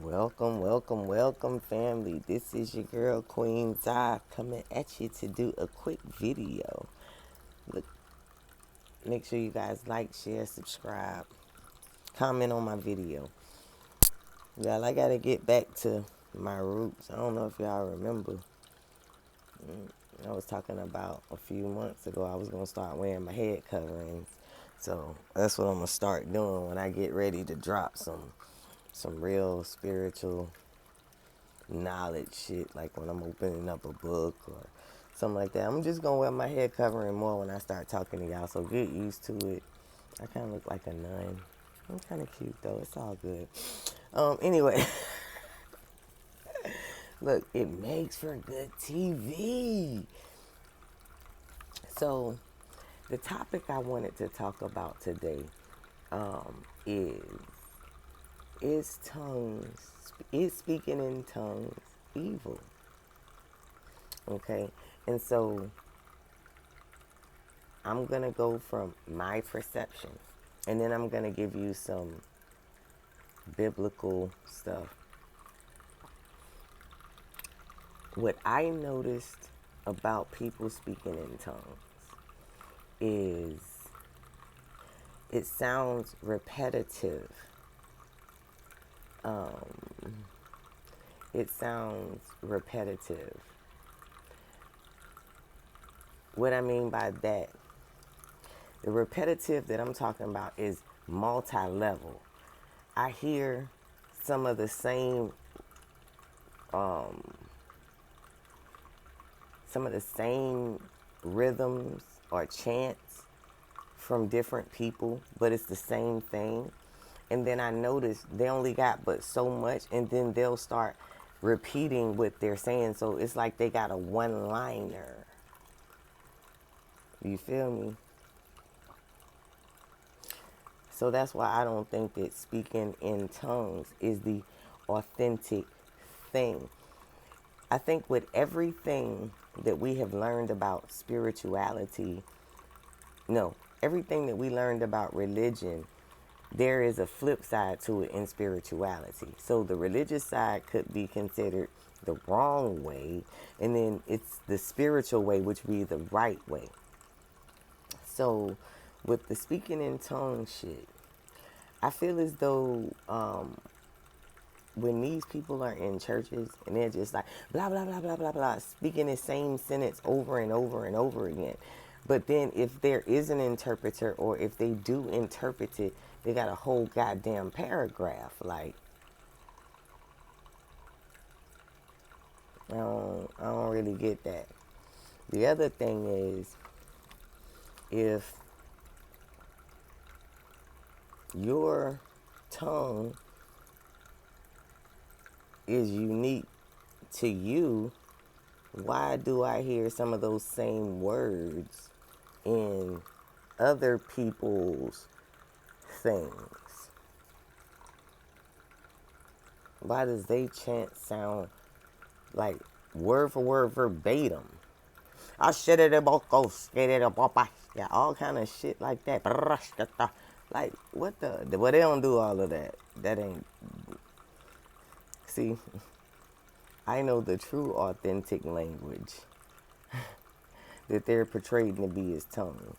Welcome, family. This is your girl, Queen Zai, coming at you to do a quick video. Look, make sure you guys like, share, subscribe, comment on my video. Y'all, I gotta get back to my roots. I don't know if y'all remember. I was talking about a few months ago, I was gonna start wearing my head coverings. So that's what I'm gonna start doing when I get ready to drop some real spiritual knowledge shit, like when I'm opening up a book or something like that. I'm just gonna wear my head covering more when I start talking to y'all, so get used to it. I kind of look like a nun. I'm kind of cute though. It's all good. Anyway, look, it makes for good TV. So, the topic I wanted to talk about today is tongues, is speaking in tongues evil? Okay, and so I'm going to go from my perception, and then I'm going to give you some biblical stuff. What I noticed about people speaking in tongues is it sounds repetitive. It sounds repetitive. What I mean by that, the repetitive that I'm talking about is multi-level. I hear some of the same rhythms or chants from different people, but it's the same thing. And then I notice they only got but so much, and then they'll start repeating what they're saying. So it's like they got a one-liner. You feel me? So that's why I don't think that speaking in tongues is the authentic thing. I think with everything that we have learned about spirituality, no, everything that we learned about religion, there is a flip side to it in spirituality. So the religious side could be considered the wrong way, and then it's the spiritual way, which would be the right way. So with the speaking in tongues shit, I feel as though when these people are in churches and they're just like blah blah blah blah blah blah, speaking the same sentence over and over and over again, but then if there is an interpreter, or if they do interpret it, they got a whole goddamn paragraph. Like, I don't really get that. The other thing is, if your tongue is unique to you, why do I hear some of those same words in other people's things? Why does they chant sound like word for word verbatim? I shit it about go skate it about yeah, all kind of shit like that. Like what the? Well, they don't do all of that. That ain't. See, I know the true authentic language that they're portrayed to be as tongues.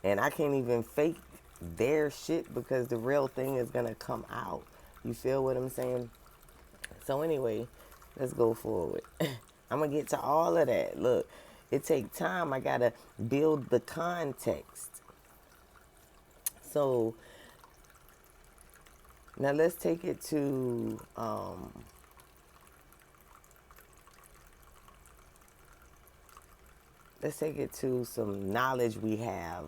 And I can't even fake their shit because the real thing is gonna come out. You feel what I'm saying? So anyway, let's go forward. I'm gonna get to all of that. Look, it takes time. I gotta build the context. So now let's take it to some knowledge we have,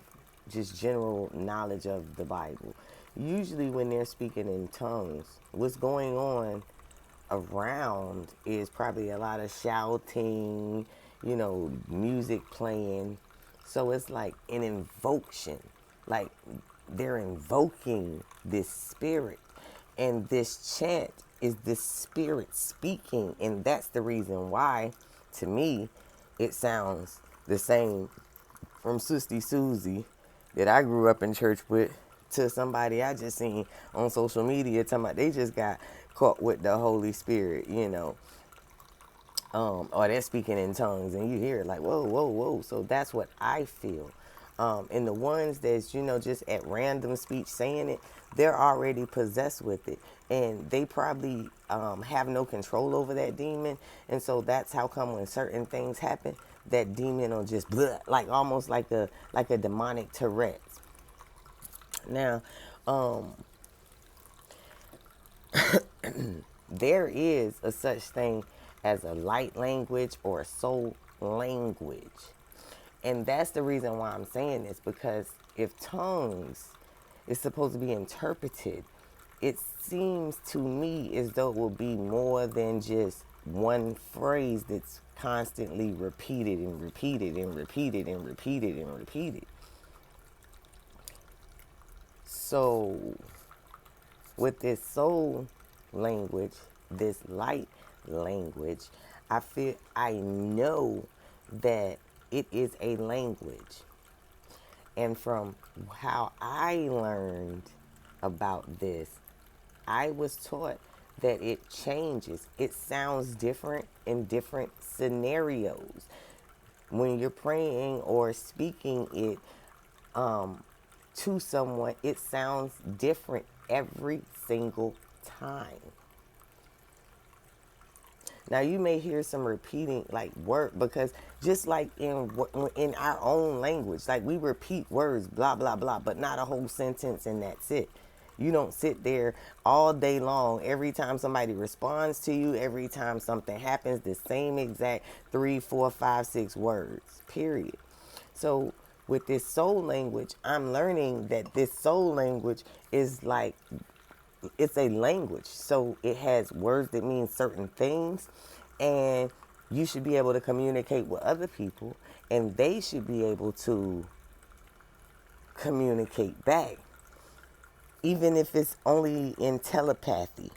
just general knowledge of the Bible. Usually when they're speaking in tongues, what's going on around is probably a lot of shouting, music playing. So it's like an invocation, like they're invoking this spirit. And this chant is the spirit speaking. And that's the reason why, to me, it sounds the same from Sister Susie that I grew up in church with to somebody I just seen on social media talking about they just got caught with the Holy Spirit, or they're speaking in tongues, and you hear it like, whoa, whoa, whoa. So that's what I feel. And the ones that's, just at random speech saying it, they're already possessed with it. And they probably have no control over that demon. And so that's how come when certain things happen, that demon will just, bleh, like almost like a demonic Tourette. Now, there is a such thing as a light language or a soul language. And that's the reason why I'm saying this, because if tongues is supposed to be interpreted, it seems to me as though it will be more than just one phrase that's constantly repeated and repeated and repeated and repeated and repeated. So with this soul language, this light language, I know that it is a language. And from how I learned about this, I was taught that it changes. It sounds different in different scenarios. When you're praying or speaking it to someone, it sounds different every single time. Now you may hear some repeating like word, because just like in our own language, like we repeat words, blah blah blah, but not a whole sentence and that's it. You don't sit there all day long every time somebody responds to you, every time something happens, the same exact 3, 4, 5, 6 words, period. So with this soul language, I'm learning that this soul language is like, it's a language. So it has words that mean certain things, and you should be able to communicate with other people, and they should be able to communicate back, even if it's only in telepathy.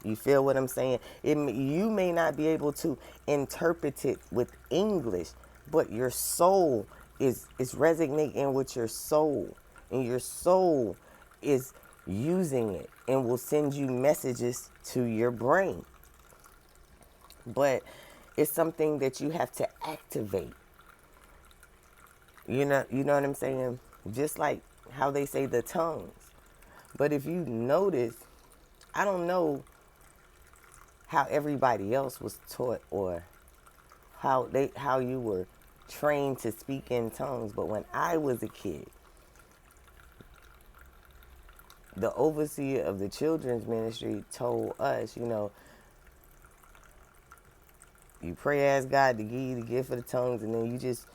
You feel what I'm saying? You may not be able to interpret it with English, but your soul is resonating with your soul, and your soul is using it and will send you messages to your brain. But it's something that you have to activate. You know what I'm saying? Just like how they say the tongues. But if you notice, I don't know how everybody else was taught or how you were trained to speak in tongues, but when I was a kid, the overseer of the children's ministry told us, you pray, ask God to give you the gift of the tongues, and then you just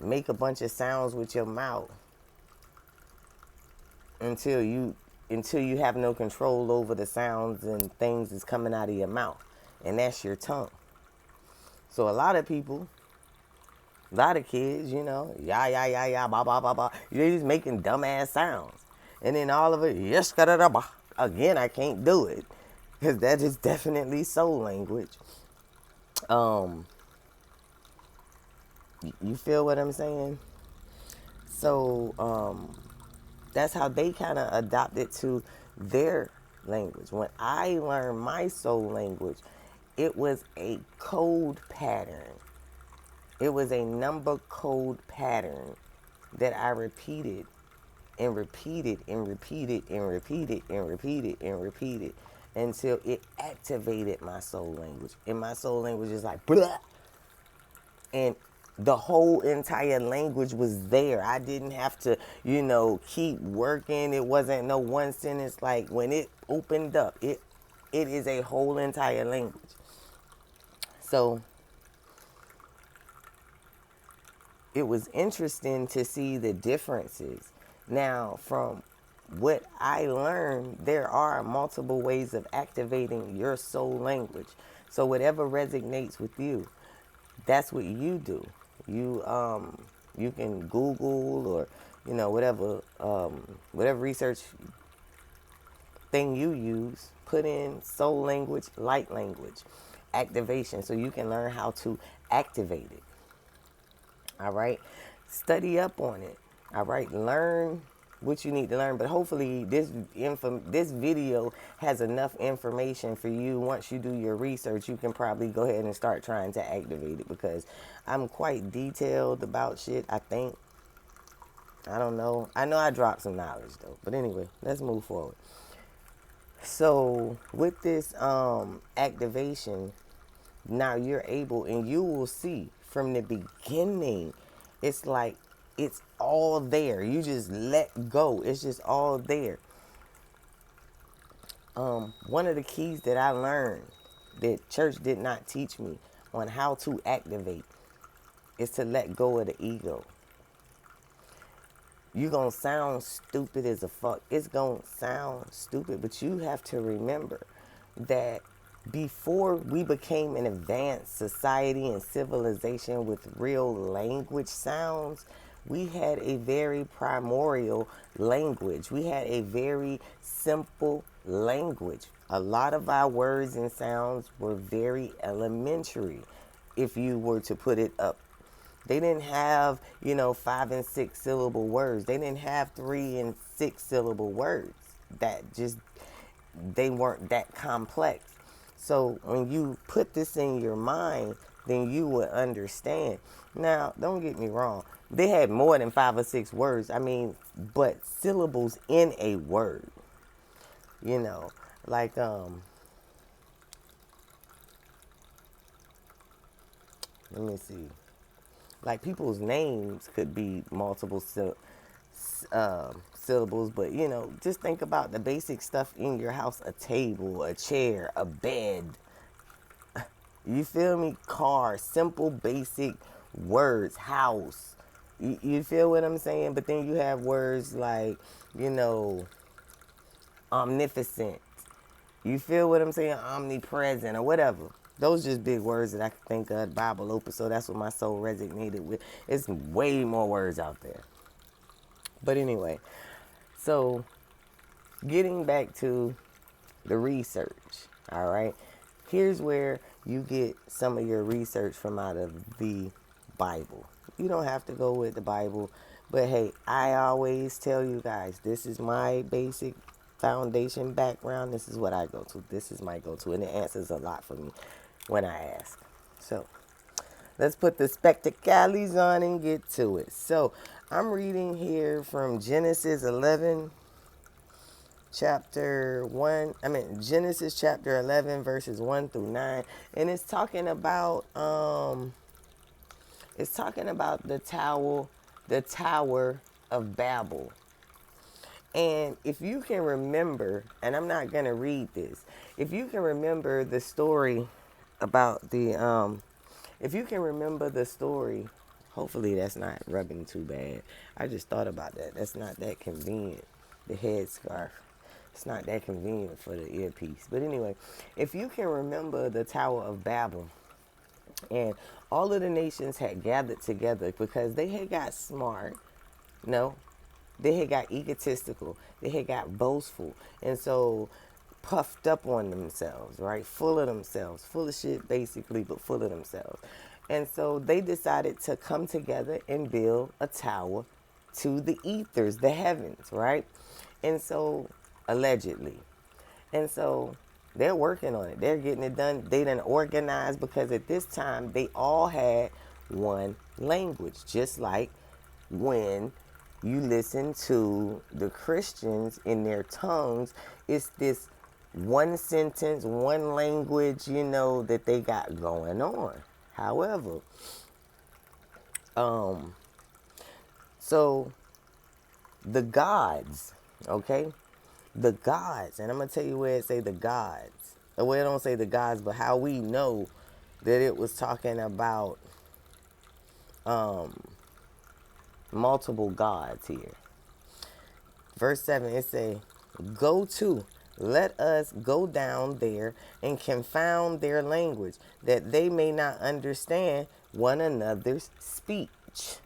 make a bunch of sounds with your mouth until you have no control over the sounds and things that's coming out of your mouth, and that's your tongue. So a lot of people, a lot of kids, ya ya ya ya, ba ba ba ba, you're just making dumbass sounds, and then all of it, yes, again, I can't do it because that is definitely soul language. You feel what I'm saying? So that's how they kind of adopted to their language. When I learned my soul language, it was a code pattern. It was a number code pattern that I repeated and repeated and repeated and repeated and repeated and repeated until it activated my soul language. And my soul language is like, blah. And the whole entire language was there. I didn't have to, keep working. It wasn't no one sentence. Like when it opened up, it is a whole entire language. So it was interesting to see the differences. Now, from what I learned, there are multiple ways of activating your soul language. So whatever resonates with you, that's what you do. You can Google or whatever research thing you use, put in soul language, light language, activation, so you can learn how to activate it. All right, study up on it. All right, learn what you need to learn. But hopefully this video has enough information for you. Once you do your research, you can probably go ahead and start trying to activate it, because I'm quite detailed about shit, I think. I don't know. I know I dropped some knowledge though. But anyway, let's move forward. So with this activation, now you're able, and you will see from the beginning, it's like it's all there. You just let go. It's just all there. One of the keys that I learned that church did not teach me on how to activate is to let go of the ego. You're going to sound stupid as a fuck. It's going to sound stupid, but you have to remember that before we became an advanced society and civilization with real language sounds, we had a very primordial language. We had a very simple language. A lot of our words and sounds were very elementary if you were to put it up. They didn't have, 5 and 6 syllable words. They didn't have 3 and 6 syllable words. They weren't that complex. So when you put this in your mind, then you would understand. Now, don't get me wrong. They had more than 5 or 6 words. But syllables in a word. Like, let me see. Like, people's names could be multiple syllables, but just think about the basic stuff in your house: a table, a chair, a bed. You feel me? Car, simple, basic words. House. You feel what I'm saying? But then you have words like, omnificent. You feel what I'm saying? Omnipresent or whatever. Those just big words that I can think of. Bible open, so that's what my soul resonated with. It's way more words out there. But anyway, so getting back to the research, all right? Here's where you get some of your research from out of the Bible. You don't have to go with the Bible, but hey, I always tell you guys, this is my basic foundation background. This is what I go to. This is my go-to, and it answers a lot for me when I ask. So let's put the spectacles on and get to it. So I'm reading here from Genesis chapter 11, verses 1 through 9. And it's talking about the Tower of Babel. And if you can remember, and I'm not going to read this, if you can remember the story about hopefully that's not rubbing too bad. I just thought about that. That's not that convenient. The headscarf. It's not that convenient for the earpiece. But anyway, if you can remember the Tower of Babel, and all of the nations had gathered together because they had got smart. No, they had got egotistical. They had got boastful. And so puffed up on themselves, right? Full of themselves. Full of shit, basically, but full of themselves. And so they decided to come together and build a tower to the ethers, the heavens, right? And so, allegedly. And so they're working on it. They're getting it done. They done organized, because at this time they all had one language. Just like when you listen to the Christians in their tongues, it's this one sentence, one language, that they got going on. However, so the gods, okay? The gods, and I'm going to tell you where it say the gods. Well, it don't say the gods, but how we know that it was talking about multiple gods here. Verse 7, it say, go to, let us go down there and confound their language, that they may not understand one another's speech.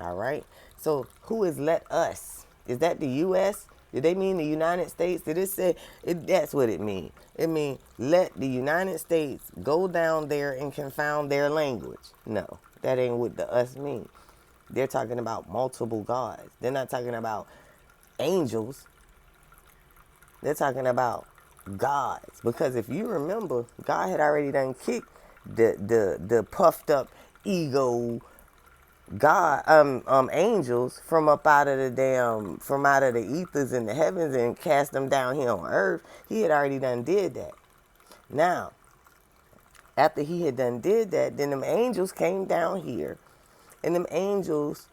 All right. So who is let us? Is that the U.S.? Did they mean the United States? Did it say it? That's what it means. It means let the United States go down there and confound their language. No, that ain't what the us mean. They're talking about multiple gods. They're not talking about angels. They're talking about gods. Because if you remember, God had already done kicked the puffed up ego God angels from up out of from out of the ethers in the heavens and cast them down here on earth. He had already done did that. Now, after he had done did that, then them angels came down here, and them angels,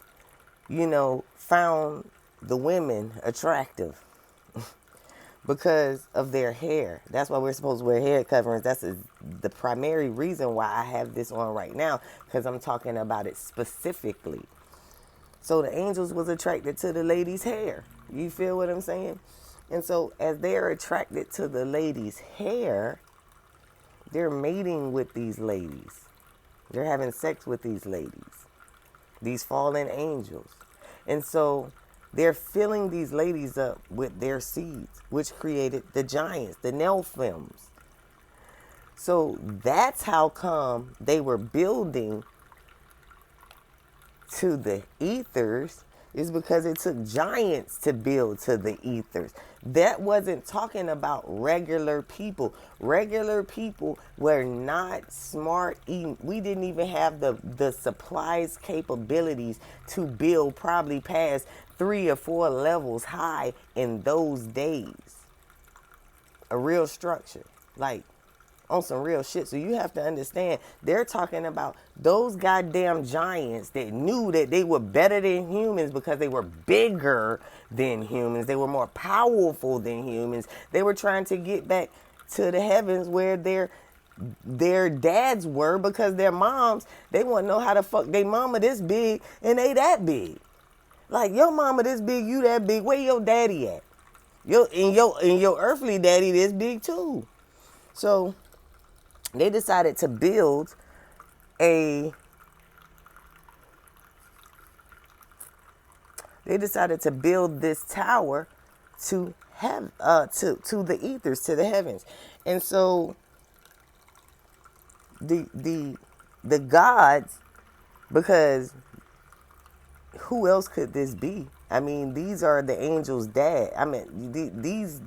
found the women attractive because of their hair. That's why we're supposed to wear hair coverings. That's the primary reason why I have this on right now, because I'm talking about it specifically. So the angels was attracted to the lady's hair. You feel what I'm saying? And so as they're attracted to the lady's hair, they're mating with these ladies. They're having sex with these ladies, these fallen angels. And so they're filling these ladies up with their seeds, which created the giants, the Nephilims. So that's how come they were building to the ethers, is because it took giants to build to the ethers. That wasn't talking about regular people. Regular people were not smart. We didn't even have the supplies capabilities to build probably past 3 or 4 levels high in those days. A real structure. Like, on some real shit. So you have to understand, they're talking about those goddamn giants that knew that they were better than humans because they were bigger than humans. They were more powerful than humans. They were trying to get back to the heavens where their dads were, because their moms, they want to know how the fuck they mama this big and they that big. Like, your mama this big, you that big. Where your daddy at? Your earthly daddy this big too. So they decided to build this tower to have to the ethers, to the heavens. And so the gods, because who else could this be? I mean, these are the angels' dad. I mean, these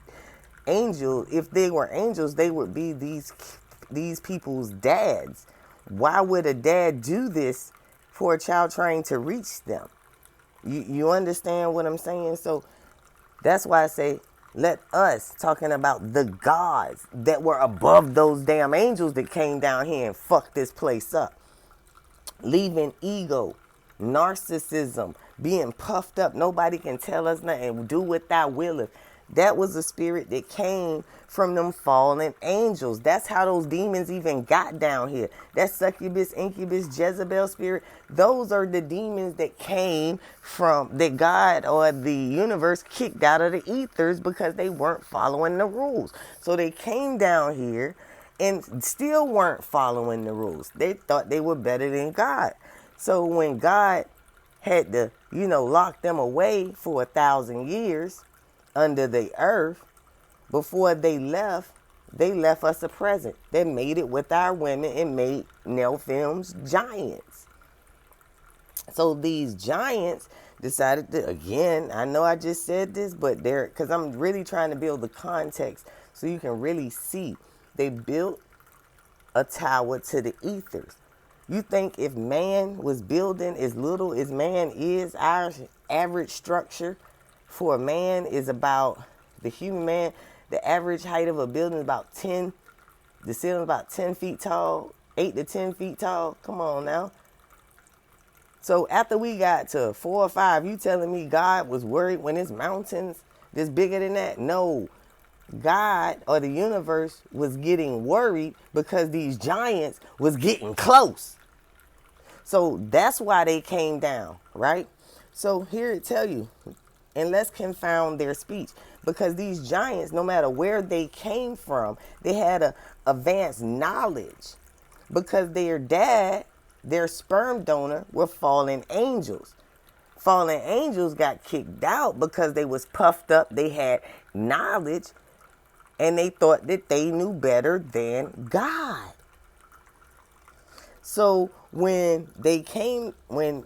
angels, if they were angels, they would be these people's dads. Why would a dad do this for a child trying to reach them? You understand what I'm saying? So that's why I say, let us, talking about the gods that were above those damn angels that came down here and fucked this place up. Leaving ego, narcissism, being puffed up. Nobody can tell us nothing. Do what thou willeth. That was the spirit that came from them fallen angels. That's how those demons even got down here. That succubus, incubus, Jezebel spirit, those are the demons that came from, that God or the universe kicked out of the ethers because they weren't following the rules. So they came down here and still weren't following the rules. They thought they were better than God. So when God had to, lock them away for 1,000 years under the earth, before they left us a present. They made it with our women and made Nephilims giants. So these giants decided to, again, I know I just said this, but because I'm really trying to build the context so you can really see. They built a tower to the ethers. You think if man was building as little as man is, our average structure for a man is about, the human man, the average height of a building is about 10, the ceiling about 10 feet tall, 8 to 10 feet tall. Come on now. So after we got to 4 or 5, you telling me God was worried when his mountains this bigger than that? No. God or the universe was getting worried because these giants was getting close. So that's why they came down, right? So here it tell you, and let's confound their speech, because these giants, no matter where they came from, they had a advanced knowledge, because their dad, their sperm donor, were fallen angels. Fallen angels got kicked out because they was puffed up, they had knowledge, and they thought that they knew better than God. So when they came, when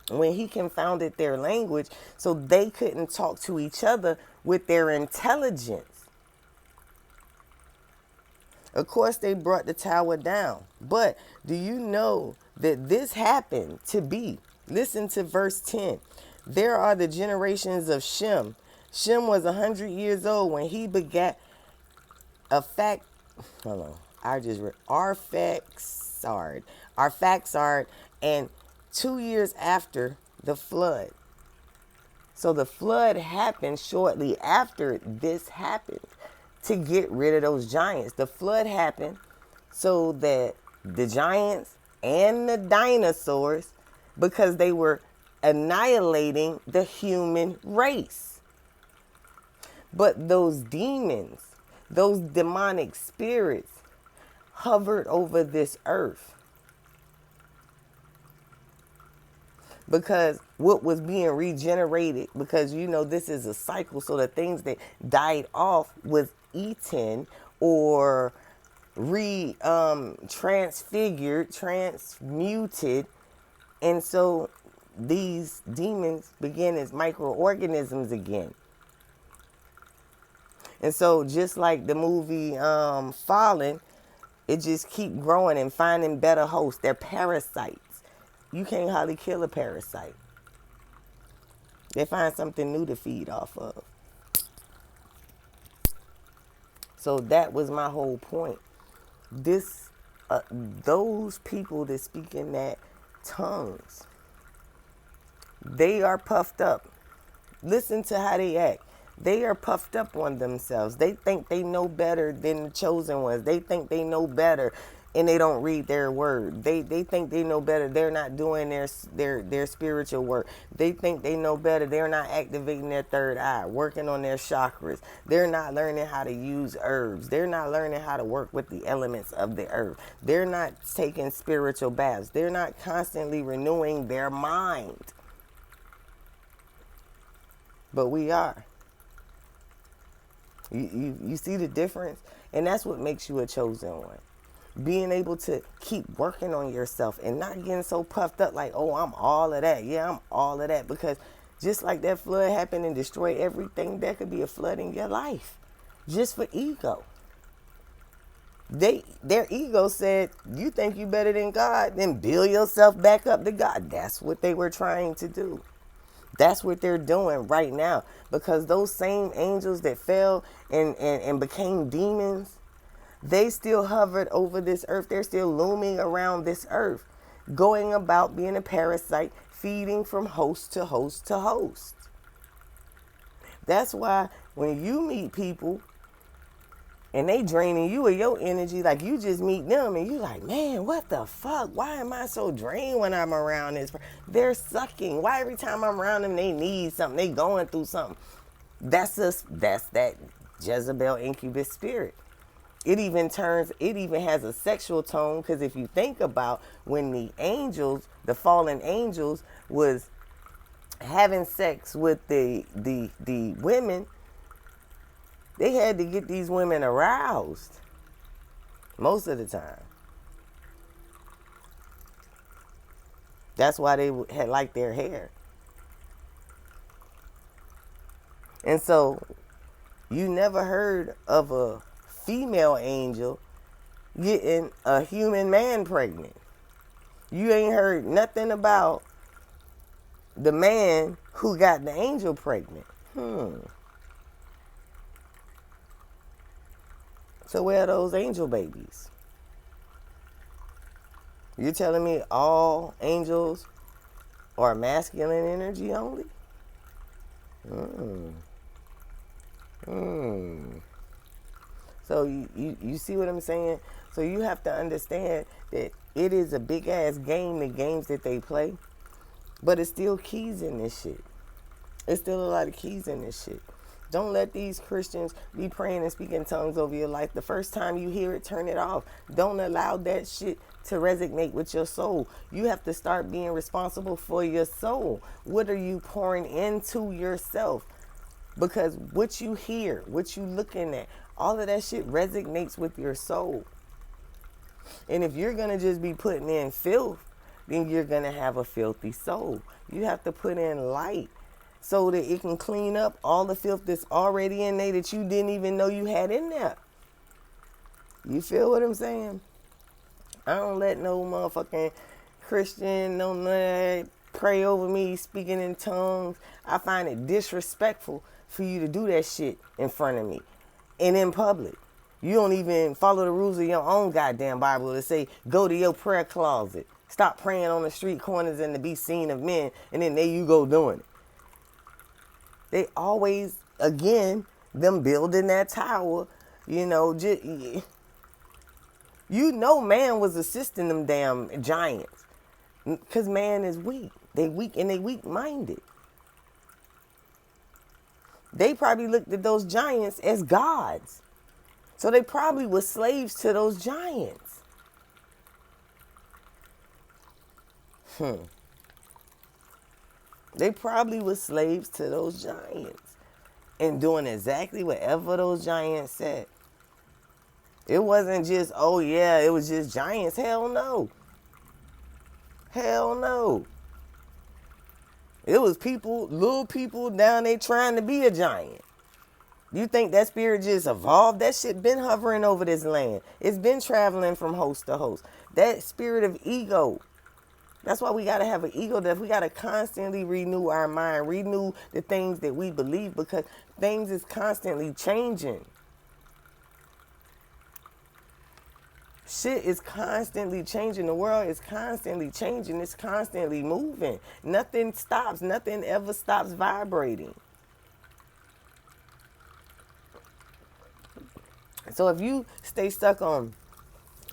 he confounded their language, so they couldn't talk to each other with their intelligence. Of course, they brought the tower down. But do you know that this happened to be? Listen to verse 10. There are the generations of Shem. Shem was 100 years old when he begat a fact. Hold on. I just read Arphaxad, and 2 years after the flood. So the flood happened shortly after this happened to get rid of those giants. The flood happened so that the giants and the dinosaurs, because they were annihilating the human race. But those demons, those demonic spirits, hovered over this earth. Because what was being regenerated, because you know this is a cycle, so the things that died off was eaten or transfigured, transmuted, and so these demons begin as microorganisms again. And so just like the movie Fallen, it just keep growing and finding better hosts. They're parasites. You can't hardly kill a parasite. They find something new to feed off of. So that was my whole point. Those people that speak in that tongues, they are puffed up. Listen to how they act. They are puffed up on themselves. They think they know better than the chosen ones. They think they know better, and they don't read their word. They think they know better. They're not doing their spiritual work. They think they know better. They're not activating their third eye, working on their chakras. They're not learning how to use herbs. They're not learning how to work with the elements of the earth. They're not taking spiritual baths. They're not constantly renewing their mind. But we are. You see the difference? And that's what makes you a chosen one. Being able to keep working on yourself and not getting so puffed up like, oh, I'm all of that. Yeah, I'm all of that. Because just like that flood happened and destroyed everything, there could be a flood in your life just for ego. Their ego said, you think you better than God, then build yourself back up to God. That's what they were trying to do. That's what they're doing right now, because those same angels that fell and became demons, they still hovered over this earth. They're still looming around this earth, going about being a parasite, feeding from host to host to host. That's why when you meet people and they draining you of your energy, like you just meet them and you like, man, what the fuck? Why am I so drained when I'm around this? They're sucking. Why every time I'm around them, they need something? They going through something. That's that Jezebel incubus spirit. It even has a sexual tone, because if you think about when the angels, the fallen angels, was having sex with the women, they had to get these women aroused most of the time. That's why they had liked their hair. And so you never heard of a female angel getting a human man pregnant. You ain't heard nothing about the man who got the angel pregnant. So where are those angel babies? You're telling me all angels are masculine energy only? So you see what I'm saying? So you have to understand that it is a big ass game, the games that they play, but it's still keys in this shit. It's still a lot of keys in this shit. Don't let these Christians be praying and speaking tongues over your life. The first time you hear it, turn it off. Don't allow that shit to resonate with your soul. You have to start being responsible for your soul. What are you pouring into yourself? Because what you hear, what you looking at, all of that shit resonates with your soul. And if you're going to just be putting in filth, then you're going to have a filthy soul. You have to put in light so that it can clean up all the filth that's already in there that you didn't even know you had in there. You feel what I'm saying? I don't let no motherfucking Christian, no none pray over me speaking in tongues. I find it disrespectful for you to do that shit in front of me and in public. You don't even follow the rules of your own goddamn Bible to say, go to your prayer closet. Stop praying on the street corners and to be seen of men, and then there you go doing it. They always, again, them building that tower, man was assisting them damn giants. Because man is weak. They weak and they weak-minded. They probably looked at those giants as gods. So they probably were slaves to those giants. They probably were slaves to those giants and doing exactly whatever those giants said. It wasn't just, oh yeah, it was just giants. Hell no. Hell no. It was people, little people down there trying to be a giant. You think that spirit just evolved? That shit been hovering over this land. It's been traveling from host to host. That spirit of ego. That's why we got to have an ego death. We got to constantly renew our mind, renew the things that we believe, because things is constantly changing. Shit is constantly changing. The world is constantly changing. It's constantly moving. Nothing stops. Nothing ever stops vibrating. So if you stay stuck on,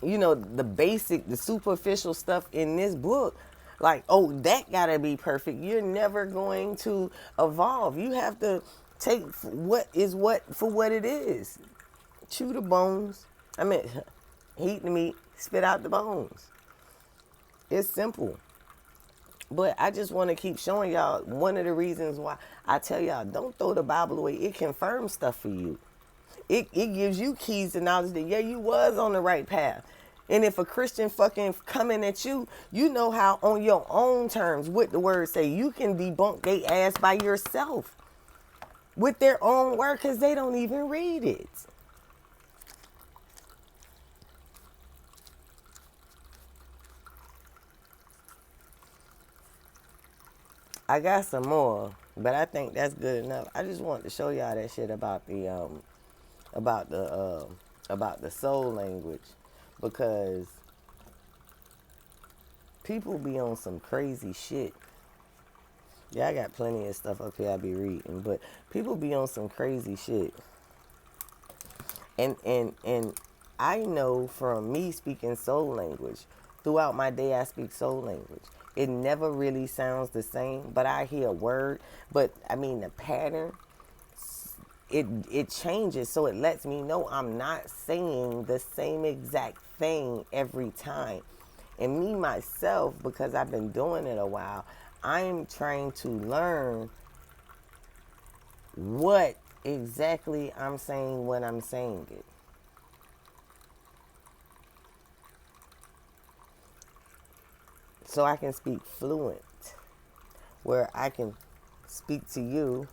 the basic, the superficial stuff in this book, like, oh, that gotta be perfect, you're never going to evolve. You have to take what is what for what it is. Chew the bones. Heat the meat, spit out the bones. It's simple. But I just want to keep showing y'all one of the reasons why I tell y'all, don't throw the Bible away. It confirms stuff for you. It gives you keys to knowledge that, yeah, you was on the right path. And if a Christian fucking coming at you, you know how on your own terms, what the word say, you can debunk they ass by yourself with their own word, because they don't even read it. I got some more, but I think that's good enough. I just wanted to show y'all that shit about the soul language, because people be on some crazy shit. Yeah, I got plenty of stuff up here I be reading, but people be on some crazy shit. And I know from me speaking soul language, throughout my day I speak soul language. It never really sounds the same, but I hear a word. But the pattern, it changes, so it lets me know I'm not saying the same exact thing every time. And me myself, because I've been doing it a while, I'm trying to learn what exactly I'm saying when I'm saying it. So I can speak fluent, where I can speak to you,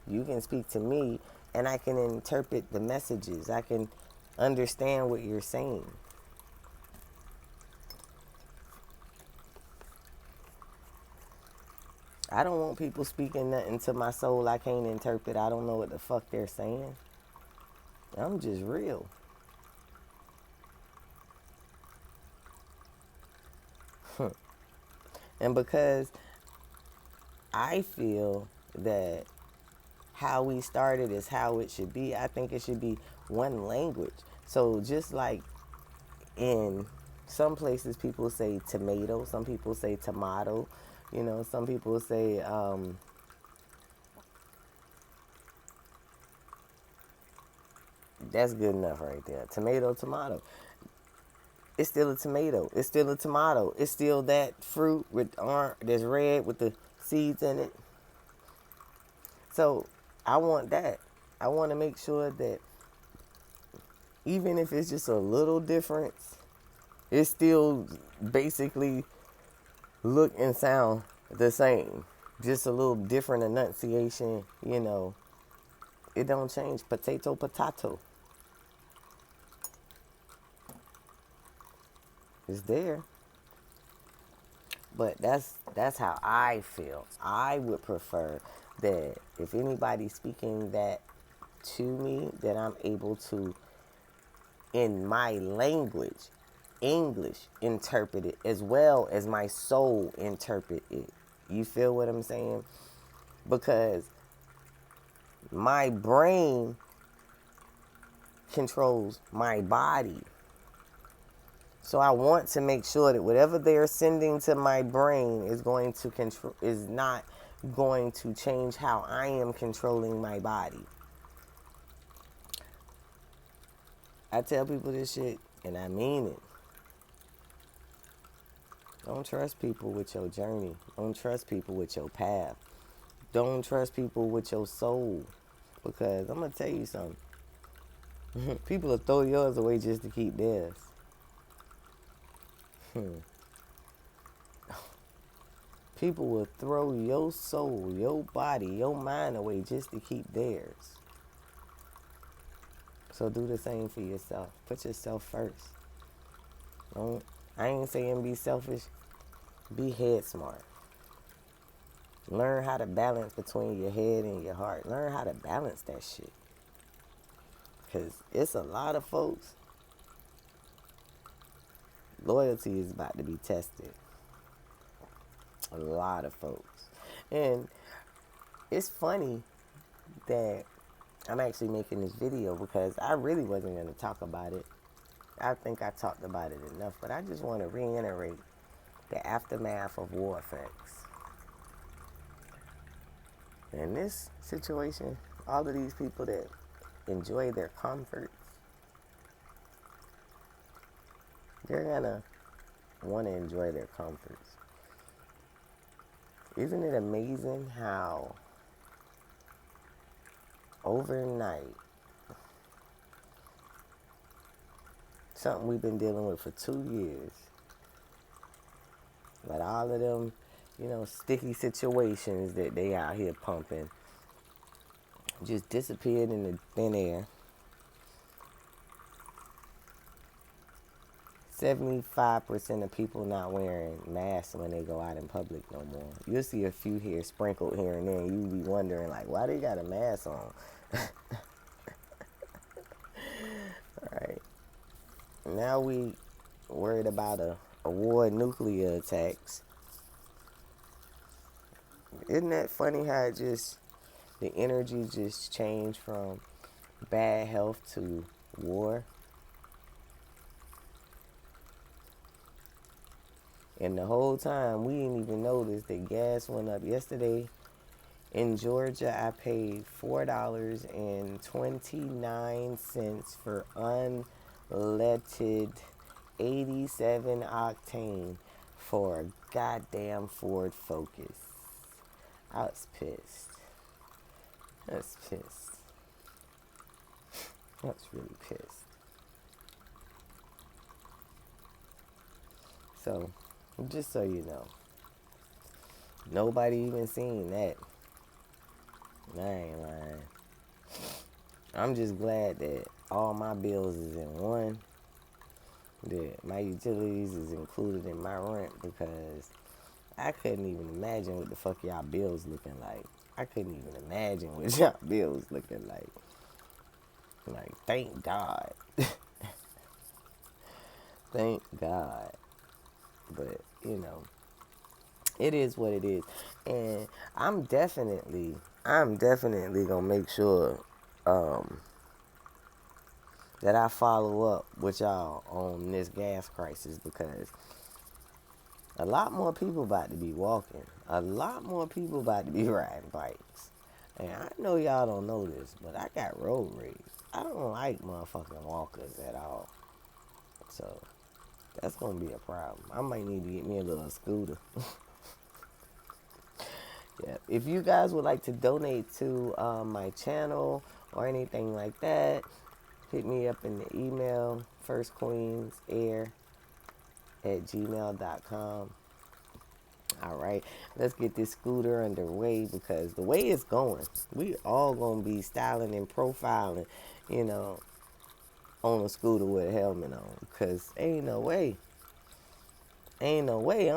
you can speak to me, and I can interpret the messages. I can understand what you're saying. I don't want people speaking nothing to my soul I can't interpret. I don't know what the fuck they're saying. I'm just real. And because I feel that how we started is how it should be, I think it should be one language. So just like in some places people say tomato, some people say tomato, some people say that's good enough right there. Tomato. It's still a tomato. It's still a tomato. It's still that fruit that's red with the seeds in it. So I want that. I want to make sure that even if it's just a little difference, It still basically look and sound the same. Just a little different enunciation, you know. It don't change. Potato, potato. It's there. But that's how I feel. I would prefer that if anybody's speaking that to me, that I'm able to, in my language, English, interpret it as well as my soul interpret it. You feel what I'm saying? Because my brain controls my body. So I want to make sure that whatever they're sending to my brain is going to control, is not going to change how I am controlling my body. I tell people this shit and I mean it. Don't trust people with your journey. Don't trust people with your path. Don't trust people with your soul. Because I'm going to tell you something. People will throw yours away just to keep theirs. People will throw your soul, your body, your mind away just to keep theirs. So do the same for yourself. Put yourself first. I ain't saying be selfish. Be head smart. Learn how to balance between your head and your heart. Learn how to balance that shit. Because it's a lot of folks. Loyalty is about to be tested. A lot of folks. And it's funny that I'm actually making this video because I really wasn't going to talk about it. I think I talked about it enough, but I just want to reiterate the aftermath of war effects. In this situation, all of these people that enjoy their comforts, they're going to want to enjoy their comforts. Isn't it amazing how overnight, something we've been dealing with for 2 years, but all of them, you know, sticky situations that they out here pumping just disappeared in the thin air. 75% of people not wearing masks when they go out in public no more. You'll see a few here sprinkled here and there, and you'll be wondering, like, why they got a mask on? Alright. Now we worried about a war and nuclear attacks. Isn't that funny how it just, the energy just changed from bad health to war? And the whole time, we didn't even notice that gas went up. Yesterday in Georgia, I paid $4.29 for unleaded 87 octane for a goddamn Ford Focus. I was pissed. I was pissed. I was really pissed. So, just so you know, nobody even seen that. I ain't lying. I'm just glad that all my bills is in one, that my utilities is included in my rent, because I couldn't even imagine what the fuck y'all bills looking like. I couldn't even imagine what y'all bills looking like. Like, thank God. Thank God. But, you know, it is what it is. And I'm definitely gonna make sure that I follow up with y'all on this gas crisis, because a lot more people about to be walking. A lot more people about to be riding bikes. And I know y'all don't know this, but I got road rage. I don't like motherfucking walkers at all. So that's gonna be a problem. I might need to get me a little scooter. Yeah. If you guys would like to donate to my channel or anything like that, hit me up in the email, firstqueensair at gmail.com. All right, let's get this scooter underway because the way it's going, we all gonna be styling and profiling, you know, on a scooter with a helmet on. Cause ain't no way I'm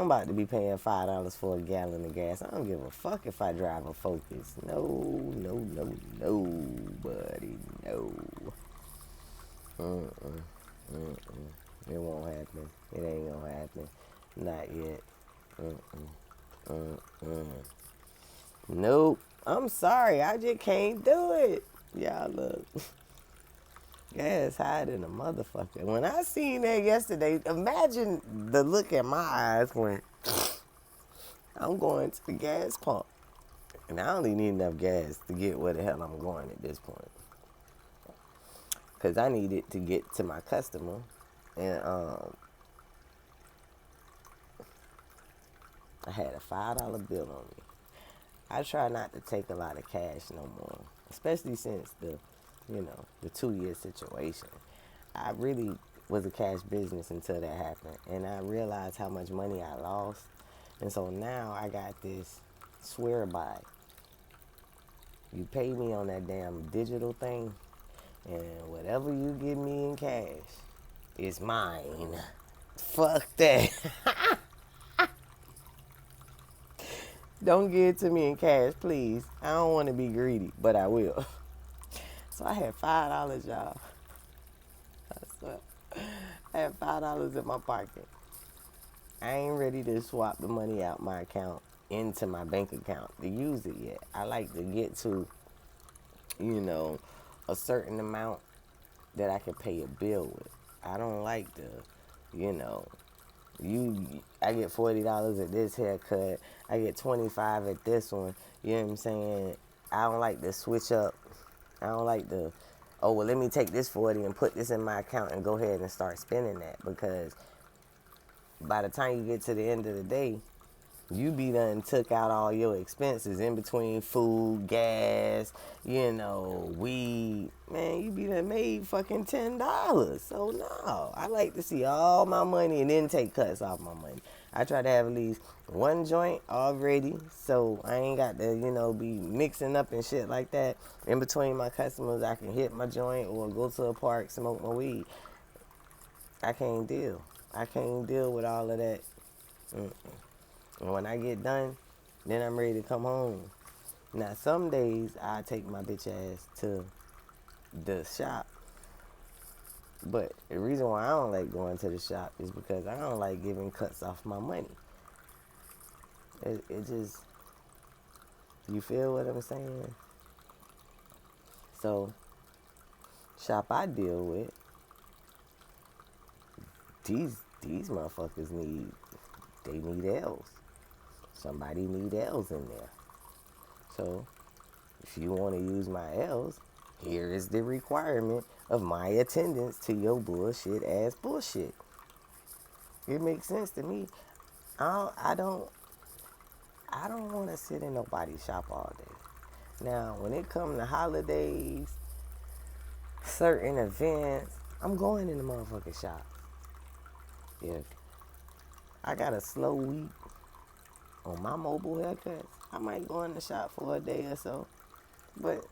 about to be paying $5 for a gallon of gas. I don't give a fuck if I drive a Focus. No, buddy, no. Mm-mm, mm-mm. It won't happen. It ain't gonna happen. Not yet. Nope. I'm sorry. I just can't do it. Y'all look. Gas high than a motherfucker. When I seen that yesterday, imagine the look in my eyes when I'm going to the gas pump. And I only need enough gas to get where the hell I'm going at this point. Because I need it to get to my customer. And I had a $5 bill on me. I try not to take a lot of cash no more. Especially since the 2-year situation. I really was a cash business until that happened. And I realized how much money I lost. And so now I got this swear by. You pay me on that damn digital thing, and whatever you give me in cash is mine. Fuck that. Don't give it to me in cash, please. I don't want to be greedy, but I will. So I had $5, y'all. I swear. I had $5 in my pocket. I ain't ready to swap the money out my account into my bank account to use it yet. I like to get to, a certain amount that I can pay a bill with. I don't like to, I get $40 at this haircut. I get $25 at this one. You know what I'm saying? I don't like to switch up. I don't like to, oh, well, let me take this 40 and put this in my account and go ahead and start spending that, because by the time you get to the end of the day, you be done took out all your expenses in between food, gas, weed. Man, you be done made fucking $10. So no, I like to see all my money and then take cuts off my money. I try to have at least one joint already, so I ain't got to, be mixing up and shit like that. In between my customers, I can hit my joint or go to a park, smoke my weed. I can't deal. I can't deal with all of that. Mm-mm. And when I get done, then I'm ready to come home. Now, some days I take my bitch ass to the shop. But the reason why I don't like going to the shop is because I don't like giving cuts off my money. It just, you feel what I'm saying? So, shop I deal with, these motherfuckers need L's. Somebody need L's in there. So, if you want to use my L's, here is the requirement of my attendance to your bullshit ass bullshit. It makes sense to me. I don't want to sit in nobody's shop all day. Now, when it comes to holidays, certain events, I'm going in the motherfucking shop. If I got a slow week on my mobile haircuts, I might go in the shop for a day or so. But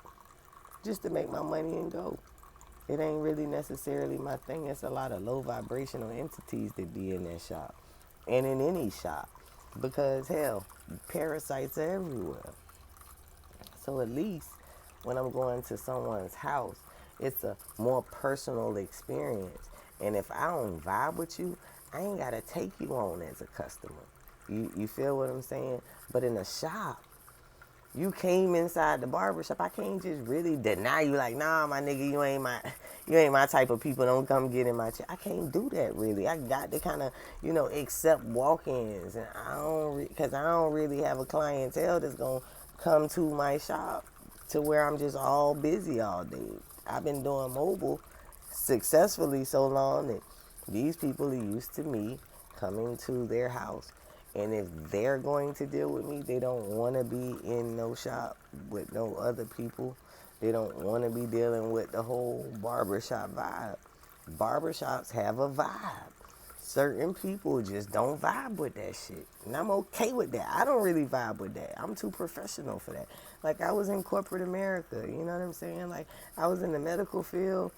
just to make my money and go. It ain't really necessarily my thing. It's a lot of low vibrational entities that be in that shop. And in any shop. Because hell, parasites are everywhere. So at least when I'm going to someone's house, it's a more personal experience. And if I don't vibe with you, I ain't gotta take you on as a customer. You feel what I'm saying? But in a shop, you came inside the barbershop, I can't just really deny you like, nah, my nigga, you ain't my type of people. Don't come get in my chair. I can't do that really. I got to kind of, accept walk-ins, and because I don't really have a clientele that's gonna come to my shop to where I'm just all busy all day. I've been doing mobile successfully so long that these people are used to me coming to their house. And if they're going to deal with me, they don't want to be in no shop with no other people. They don't want to be dealing with the whole barbershop vibe. Barbershops have a vibe. certain people just don't vibe with that shit. And I'm okay with that. I don't really vibe with that. I'm too professional for that. Like, I was in corporate America, you know what I'm saying? Like, I was in the medical field.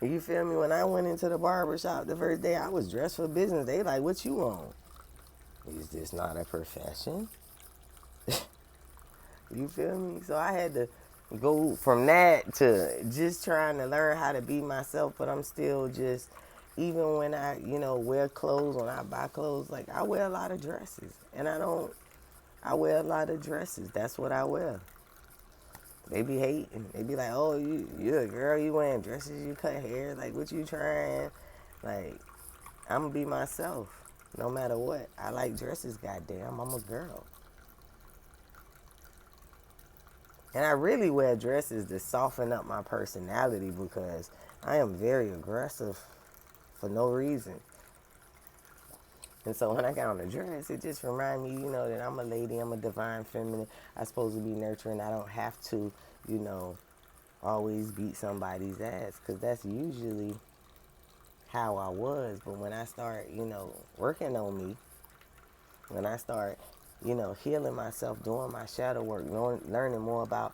You feel me? When I went into the barber shop the first day, I was dressed for business. They like, what you on? Is this not a profession? You feel me? So I had to go from that to just trying to learn how to be myself, but I'm still just, even when I, wear clothes, when I buy clothes, like, I wear a lot of dresses. And I wear a lot of dresses. That's what I wear. They be hating. They be like, oh, you a girl, you wearing dresses, you cut hair, like, what you trying? Like, I'm gonna be myself, no matter what. I like dresses, goddamn. I'm a girl. And I really wear dresses to soften up my personality because I am very aggressive for no reason. And so when I got on the dress, it just reminds me, that I'm a lady, I'm a divine feminine. I'm supposed to be nurturing. I don't have to, always beat somebody's ass, because that's usually how I was. But when I start, working on me, when I start, healing myself, doing my shadow work, learning more about,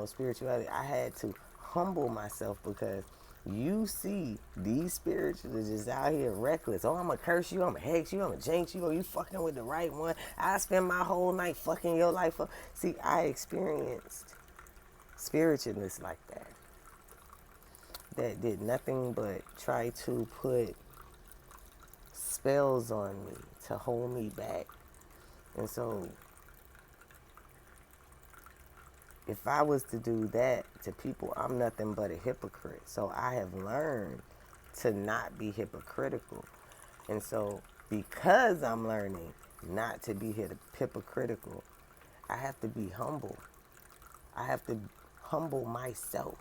spirituality, I had to humble myself, because you see these spiritualists just out here reckless. Oh, I'm going to curse you. I'm going to hex you. I'm going to jinx you. Oh, you fucking with the right one. I spend my whole night fucking your life up. See, I experienced spiritualists like that did nothing but try to put spells on me to hold me back. And so if I was to do that to people, I'm nothing but a hypocrite. So I have learned to not be hypocritical. And so because I'm learning not to be hypocritical, I have to be humble. I have to humble myself.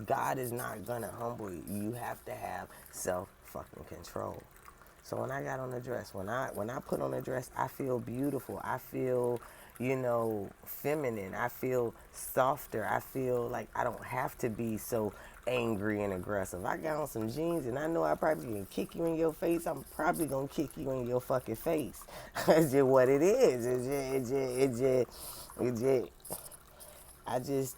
God is not going to humble you. You have to have self-fucking control. So when I got on the dress, when I put on a dress, I feel beautiful. I feel, feminine. I feel softer. I feel like I don't have to be so angry and aggressive. I got on some jeans and I know I probably can kick you in your face. I'm probably going to kick you in your fucking face. It's just what it is. I just,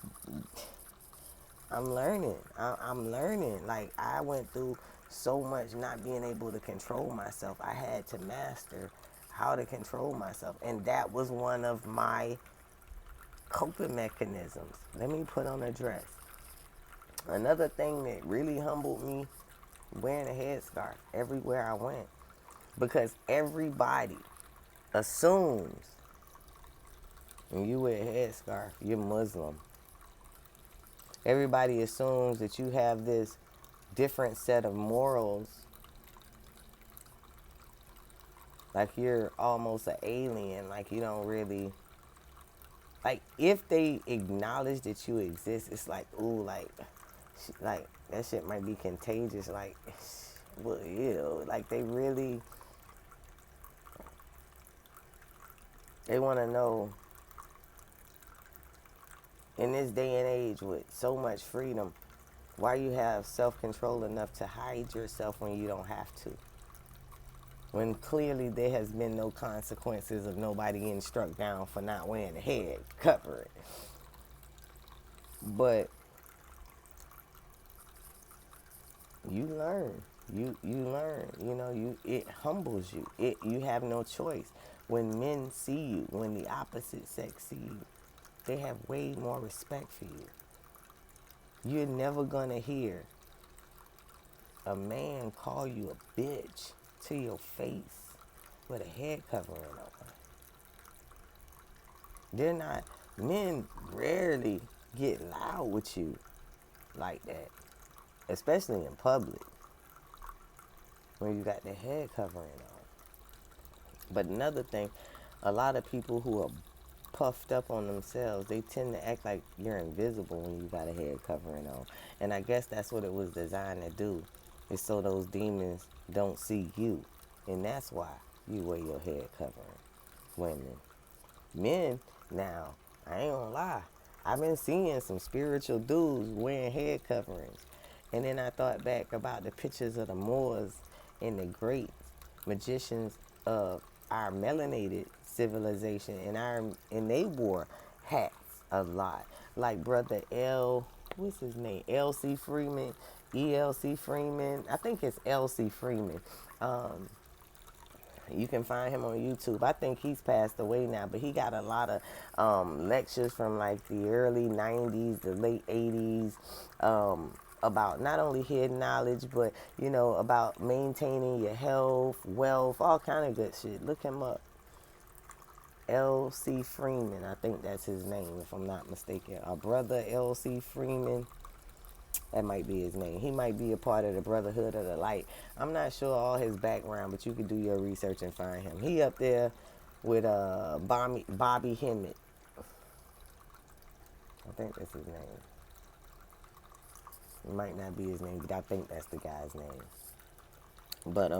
I'm learning. I'm learning. Like, I went through so much not being able to control myself. I had to master how to control myself. And that was one of my coping mechanisms. Let me put on a dress. Another thing that really humbled me, wearing a headscarf everywhere I went. Because everybody assumes when you wear a headscarf, you're Muslim. Everybody assumes that you have this different set of morals, like you're almost an alien, like you don't really, like, if they acknowledge that you exist, it's like, ooh, like that shit might be contagious, like, well, ew, like they want to know, in this day and age with so much freedom, why you have self-control enough to hide yourself when you don't have to. When clearly there has been no consequences of nobody getting struck down for not wearing a head covering. But you learn. You learn. It humbles you. You have no choice. When men see you, when the opposite sex see you, they have way more respect for you. You're never gonna hear a man call you a bitch to your face with a head covering on. They're not, men rarely get loud with you like that, especially in public when you got the head covering on. But another thing, a lot of people who are puffed up on themselves, they tend to act like you're invisible when you got a head covering on. And I guess that's what it was designed to do, is so those demons don't see you. And that's why you wear your head covering. Women. Men, now, I ain't gonna lie, I've been seeing some spiritual dudes wearing head coverings. And then I thought back about the pictures of the Moors and the great magicians of our melanated civilization, and they wore hats a lot. Like brother what's his name? L.C. Freeman, E.L.C. Freeman. I think it's L.C. Freeman. Um, you can find him on YouTube. I think he's passed away now, but he got a lot of lectures from like the early 90s, the late 80s, about not only hidden knowledge, but, about maintaining your health, wealth, all kind of good shit. Look him up. L.C. Freeman, I think that's his name, if I'm not mistaken. Our brother L.C. Freeman. That might be his name. He might be a part of the Brotherhood of the Light. I'm not sure all his background, but you can do your research and find him. He up there with Bobby Hemmett. I think that's his name. It might not be his name, but I think that's the guy's name. But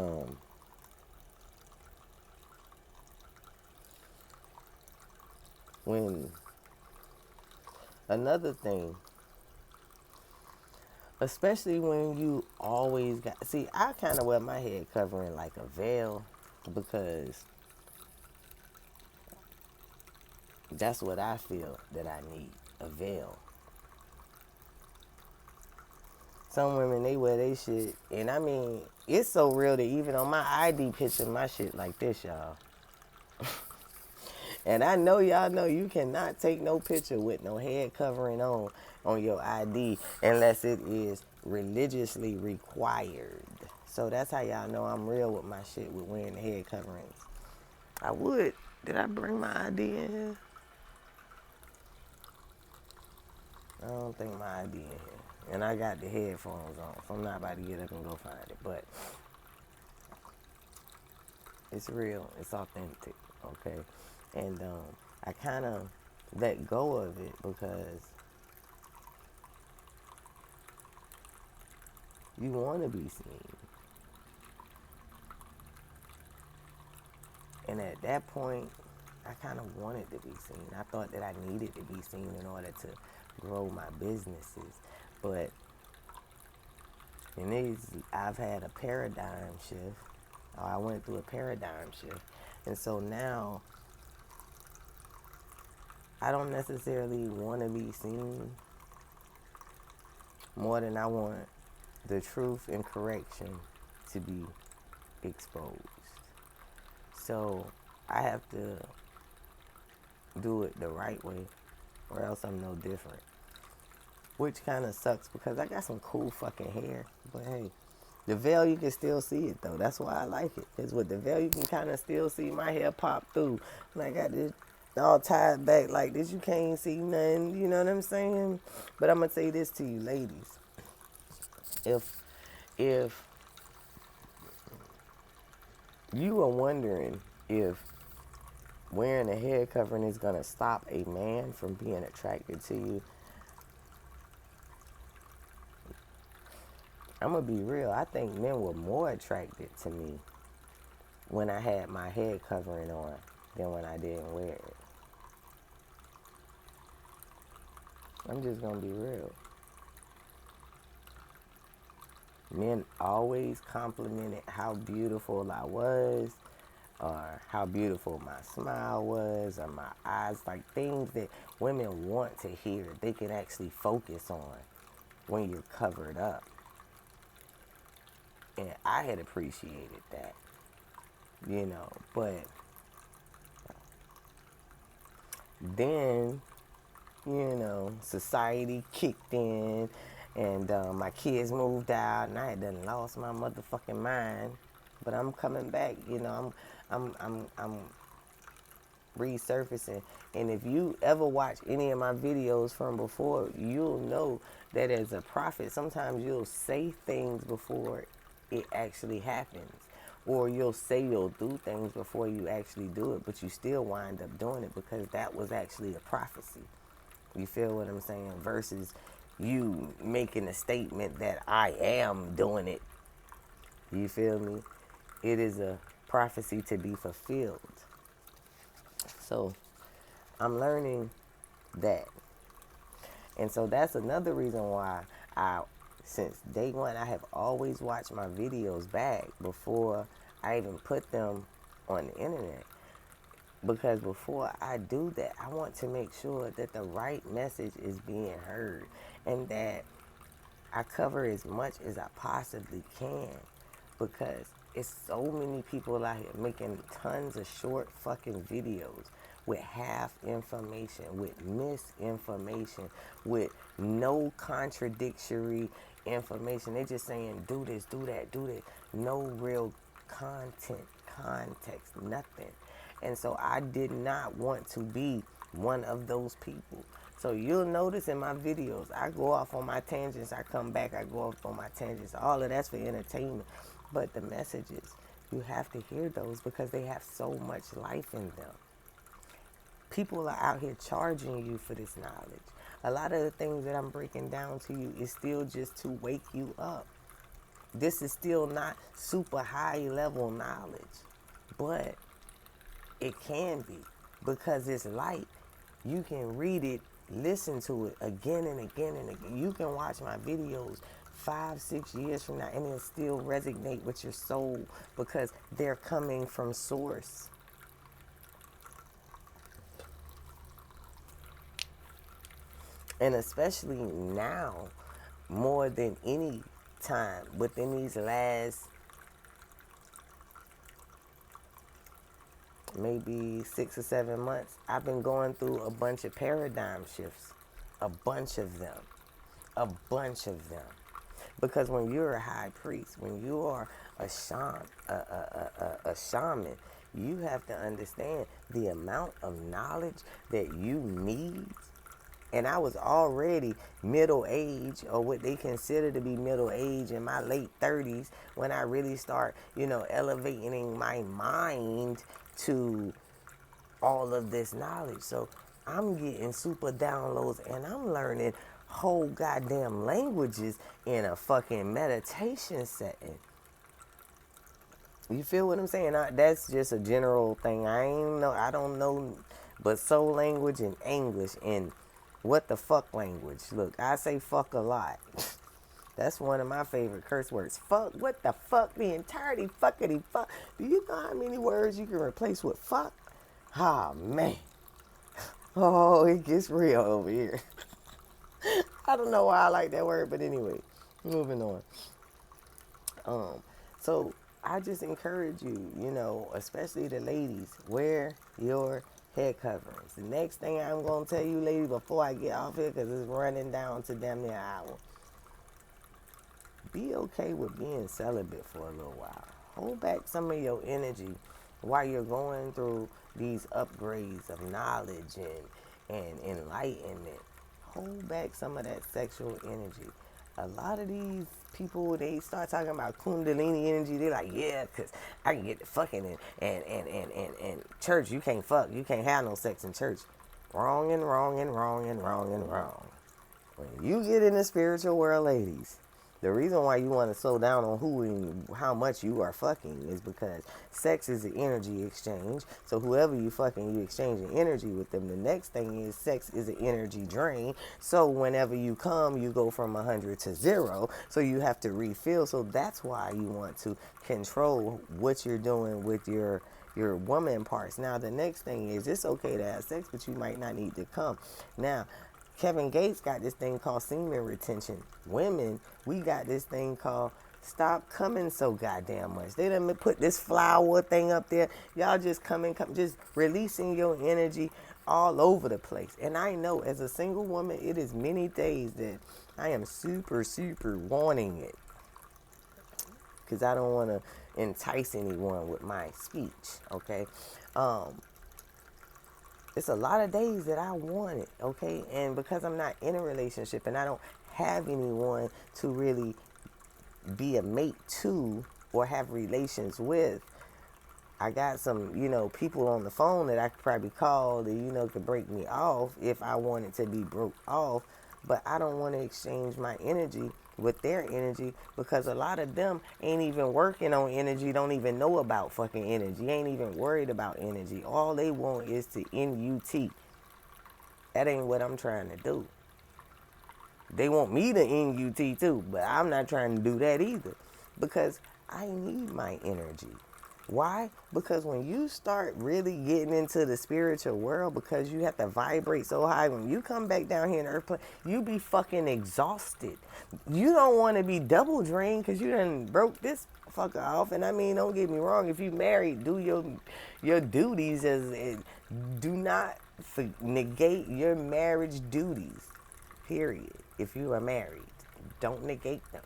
when another thing, especially when you always got, see, I kind of wear my head covering like a veil because that's what I feel that I need, a veil. Some women, they wear they shit, and I mean, it's so real that even on my ID picture, my shit like this, y'all. And I know y'all know you cannot take no picture with no head covering on your ID unless it is religiously required. So that's how y'all know I'm real with my shit with wearing the head coverings. I would. Did I bring my ID in here? I don't think my ID in here. And I got the headphones on, so I'm not about to get up and go find it. But it's real. It's authentic. Okay? And I kind of let go of it because you want to be seen. And at that point, I kind of wanted to be seen. I thought that I needed to be seen in order to grow my businesses. But in these, I've had a paradigm shift. I went through a paradigm shift. And so now, I don't necessarily want to be seen more than I want the truth and correction to be exposed. So I have to do it the right way or else I'm no different. Which kind of sucks because I got some cool fucking hair. But hey, the veil, you can still see it though. That's why I like it. Because with the veil, you can kind of still see my hair pop through. And I got this all tied back like this. You can't see nothing. You know what I'm saying? But I'm going to say this to you ladies. If you are wondering if wearing a head covering is going to stop a man from being attracted to you, I'm going to be real. I think men were more attracted to me when I had my head covering on than when I didn't wear it. I'm just going to be real. Men always complimented how beautiful I was, or how beautiful my smile was, or my eyes, like things that women want to hear. They can actually focus on when you're covered up. And I had appreciated that, but then, society kicked in, and my kids moved out, and I had done lost my motherfucking mind. But I'm coming back, I'm resurfacing. And if you ever watch any of my videos from before, you'll know that as a prophet, sometimes you'll say things before it actually happens. Or you'll say you'll do things before you actually do it, but you still wind up doing it because that was actually a prophecy. You feel what I'm saying? Versus you making a statement that I am doing it. You feel me? It is a prophecy to be fulfilled. So I'm learning that. And so that's another reason why I since day one, I have always watched my videos back before I even put them on the internet. Because before I do that, I want to make sure that the right message is being heard and that I cover as much as I possibly can, because it's so many people out here making tons of short fucking videos with half information, with misinformation, with no contradictory information. They're just saying do this, do that, do this. No real content, context, nothing. And so I did not want to be one of those people. So you'll notice in my videos, I go off on my tangents, I come back, I go off on my tangents. All of that's for entertainment. But the messages, you have to hear those because they have so much life in them. People are out here charging you for this knowledge. A lot of the things that I'm breaking down to you is still just to wake you up. This is still not super high level knowledge, but it can be, because it's light. You can read it, listen to it again and again and again. You can watch my videos 5-6 years from now and it'll still resonate with your soul because they're coming from source. And especially now, more than any time within these last maybe 6 or 7 months, I've been going through a bunch of paradigm shifts. A bunch of them. A bunch of them. Because when you're a high priest, when you are a shaman, you have to understand the amount of knowledge that you need. And I was already middle age, or what they consider to be middle age, in my late 30s when I really start, elevating my mind to all of this knowledge. So I'm getting super downloads and I'm learning whole goddamn languages in a fucking meditation setting. You feel what I'm saying? That's just a general thing. I don't know but soul language and English and what the fuck language. Look, I say fuck a lot. That's one of my favorite curse words. Fuck, what the fuck, the entirety, fuckity fuck. Do you know how many words you can replace with fuck? Ah, man. Oh, it gets real over here. I don't know why I like that word, but anyway, moving on. So I just encourage you, especially the ladies, wear your head coverings. The next thing I'm going to tell you, ladies, before I get off here, because it's running down to damn near an hour. Be okay with being celibate for a little while. Hold back some of your energy while you're going through these upgrades of knowledge and enlightenment. Hold back some of that sexual energy. A lot of these people, they start talking about kundalini energy. They're like, yeah, because I can get the fucking and church. You can't fuck. You can't have no sex in church. Wrong and wrong and wrong and wrong and wrong. When you get in the spiritual world, ladies, the reason why you want to slow down on who and how much you are fucking is because sex is an energy exchange. So whoever you fucking, you exchanging energy with them. The next thing is sex is an energy drain. So whenever you come, you go from 100 to 0. So you have to refill. So that's why you want to control what you're doing with your woman parts. Now the next thing is, it's okay to have sex, but you might not need to come. Now, Kevin Gates got this thing called semen retention. Women, we got this thing called stop coming so goddamn much. They done put this flower thing up there. Y'all just just releasing your energy all over the place. And I know as a single woman, it is many days that I am super, super wanting it. Because I don't want to entice anyone with my speech, okay? It's a lot of days that I want it, okay? And because I'm not in a relationship and I don't have anyone to really be a mate to or have relations with, I got some, people on the phone that I could probably call that, could break me off if I wanted to be broke off. But I don't want to exchange my energy with their energy because a lot of them ain't even working on energy, don't even know about fucking energy, ain't even worried about energy. All they want is to NUT. That ain't what I'm trying to do. They want me to NUT too, but I'm not trying to do that either because I need my energy. Why? Because when you start really getting into the spiritual world, because you have to vibrate so high, when you come back down here in Earth, you be fucking exhausted. You don't want to be double drained because you done broke this fucker off. And I mean, don't get me wrong. If you married, do your duties as do not negate your marriage duties. Period. If you are married, don't negate them.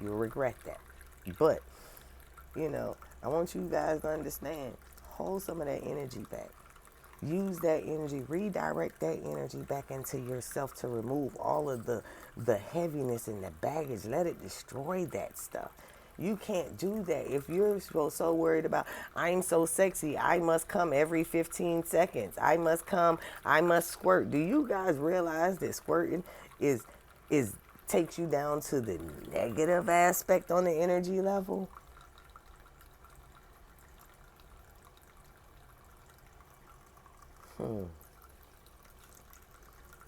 You'll regret that. But you know, I want you guys to understand, hold some of that energy back. Use that energy, redirect that energy back into yourself to remove all of the heaviness and the baggage. Let it destroy that stuff. You can't do that. If you're so worried about, I'm so sexy, I must come every 15 seconds. I must come, I must squirt. Do you guys realize that squirting is takes you down to the negative aspect on the energy level?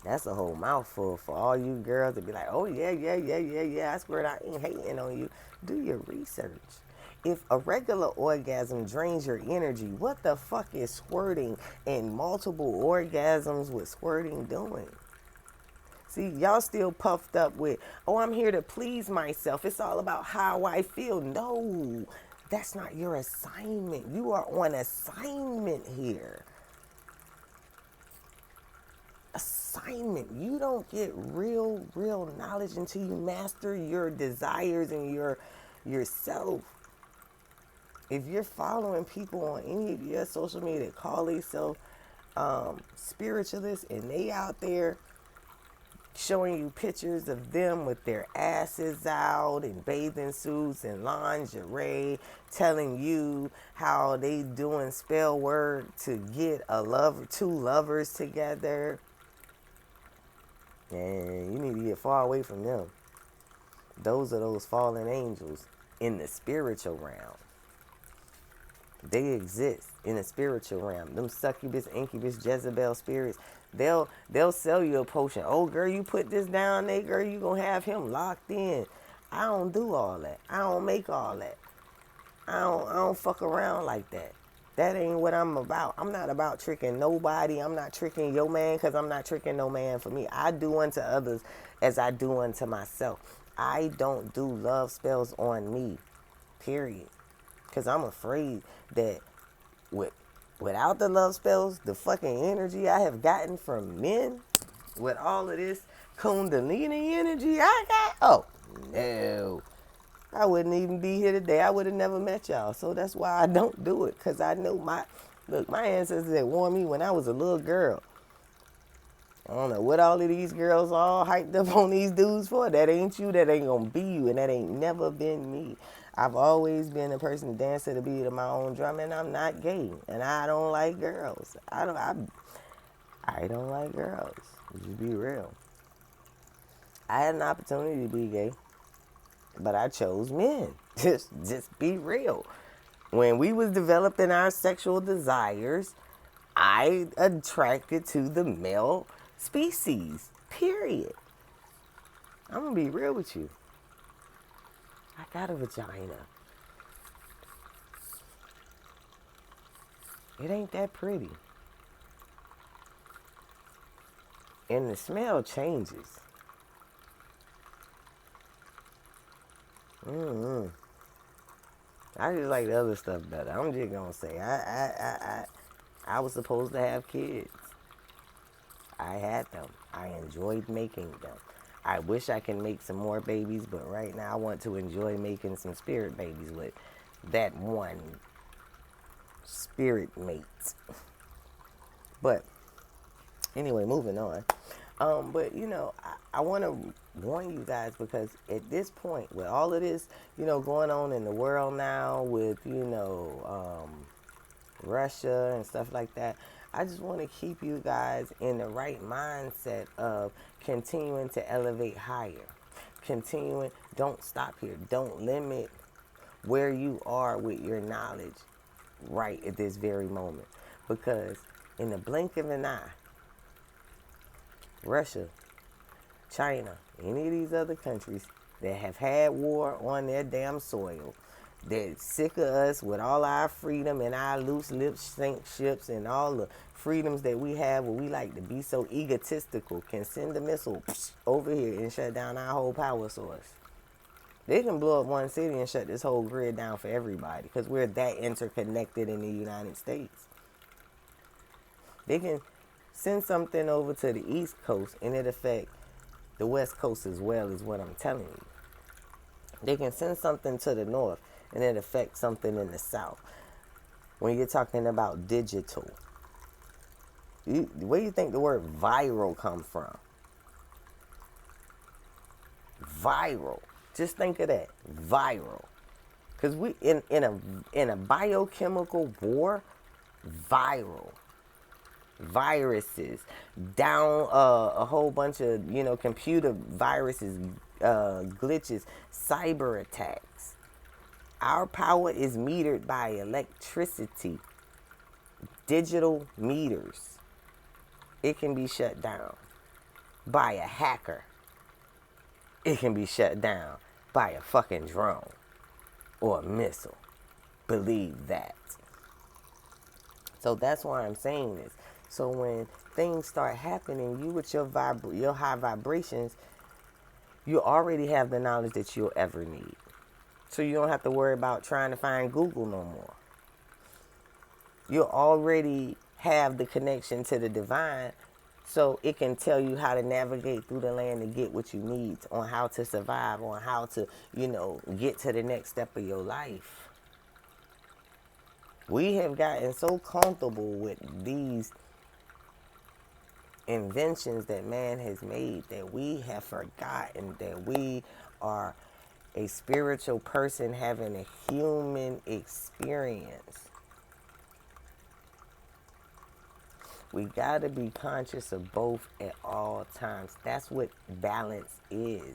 That's a whole mouthful for all you girls to be like, oh, yeah. I swear I ain't hating on you. Do your research. If a regular orgasm drains your energy, what the fuck is squirting and multiple orgasms with squirting doing? See, y'all still puffed up with, oh, I'm here to please myself. It's all about how I feel. No, that's not your assignment. You are on assignment here. Assignment. You don't get real knowledge until you master your desires and yourself. If you're following people on any of your social media that call themselves spiritualists and they out there showing you pictures of them with their asses out in bathing suits and lingerie, telling you how they doing spell work to get two lovers together. And you need to get far away from them. Those are those fallen angels in the spiritual realm. They exist in the spiritual realm. Them succubus, incubus, Jezebel spirits, they'll sell you a potion. Oh, girl, you put this down there, girl, you gonna have him locked in. I don't do all that. I don't make all that. I don't fuck around like that. That ain't what I'm about. I'm not about tricking nobody. I'm not tricking your man because I'm not tricking no man for me. I do unto others as I do unto myself. I don't do love spells on me, period. Because I'm afraid that without the love spells, the fucking energy I have gotten from men, with all of this Kundalini energy I got, oh, no. I wouldn't even be here today. I would have never met y'all. So that's why I don't do it. Because I know my ancestors had warned me when I was a little girl. I don't know what all of these girls all hyped up on these dudes for. That ain't you. That ain't going to be you. And that ain't never been me. I've always been a person to dance to the beat of my own drum. And I'm not gay. And I don't like girls. I don't like girls. Just be real. I had an opportunity to be gay. But I chose men. Just be real. When we was developing our sexual desires, I attracted to the male species. Period. I'm gonna be real with you. I got a vagina. It ain't that pretty. And the smell changes. I just like the other stuff better. I'm just gonna say I was supposed to have kids. I had them. I enjoyed making them. I wish I can make some more babies, but right now I want to enjoy making some spirit babies with that one spirit mate. But anyway, moving on. But I want to warn you guys because at this point, with all of this, going on in the world now with, Russia and stuff like that, I just want to keep you guys in the right mindset of continuing to elevate higher. Don't stop here. Don't limit where you are with your knowledge right at this very moment. Because in the blink of an eye, Russia China, any of these other countries that have had war on their damn soil, they're sick of us with all our freedom and our loose lips sink ships and all the freedoms that we have where we like to be so egotistical, can send a missile over here and shut down our whole power source. They can blow up one city and shut this whole grid down for everybody because we're that interconnected in the United States. They can send something over to the East Coast and it affect the West Coast as well, is what I'm telling you. They can send something to the North and it affects something in the South. When you're talking about digital, where do you think the word viral come from? Viral. Just think of that. Viral. Because we in a biochemical war, viral. Viruses, down a whole bunch of, computer viruses, glitches, cyber attacks. Our power is metered by electricity, digital meters. It can be shut down by a hacker. It can be shut down by a fucking drone or a missile. Believe that. So that's why I'm saying this. So when things start happening, you with your high vibrations, you already have the knowledge that you'll ever need. So you don't have to worry about trying to find Google no more. You already have the connection to the divine, so it can tell you how to navigate through the land to get what you need, on how to survive, on how to, get to the next step of your life. We have gotten so comfortable with these inventions that man has made that we have forgotten that we are a spiritual person having a human experience. We got to be conscious of both at all times. That's what balance is.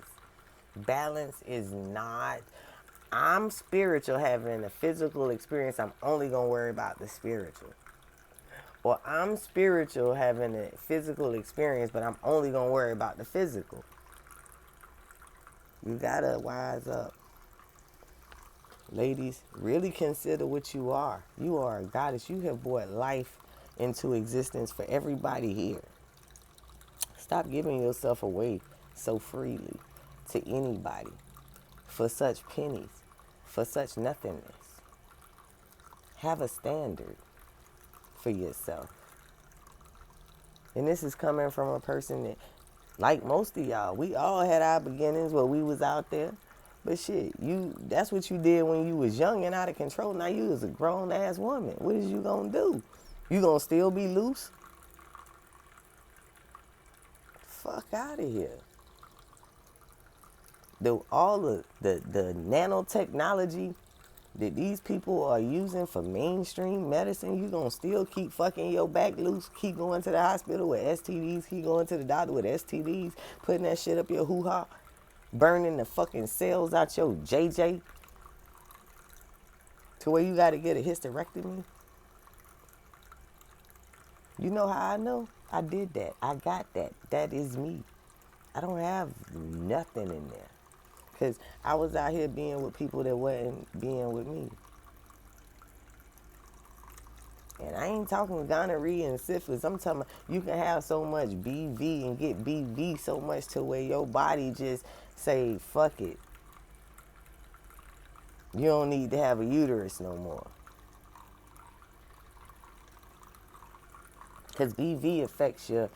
Balance is not, I'm spiritual having a physical experience, I'm only going to worry about the spiritual. Or I'm spiritual having a physical experience, but I'm only going to worry about the physical. You got to wise up. Ladies, really consider what you are. You are a goddess. You have brought life into existence for everybody here. Stop giving yourself away so freely to anybody for such pennies, for such nothingness. Have a standard for yourself. And this is coming from a person that, like most of y'all, we all had our beginnings where we was out there. But shit, that's what you did when you was young and out of control. Now you is a grown ass woman. What is you gonna do? You gonna still be loose? Fuck out of here. All the nanotechnology that these people are using for mainstream medicine, you gonna still keep fucking your back loose, keep going to the hospital with STDs, keep going to the doctor with STDs, putting that shit up your hoo-ha, burning the fucking cells out your JJ to where you gotta get a hysterectomy. You know how I know? I did that. I got that. That is me. I don't have nothing in there. Because I was out here being with people that wasn't being with me. And I ain't talking gonorrhea and syphilis. I'm talking about you can have so much BV and get BV so much to where your body just say, fuck it. You don't need to have a uterus no more. Because BV affects your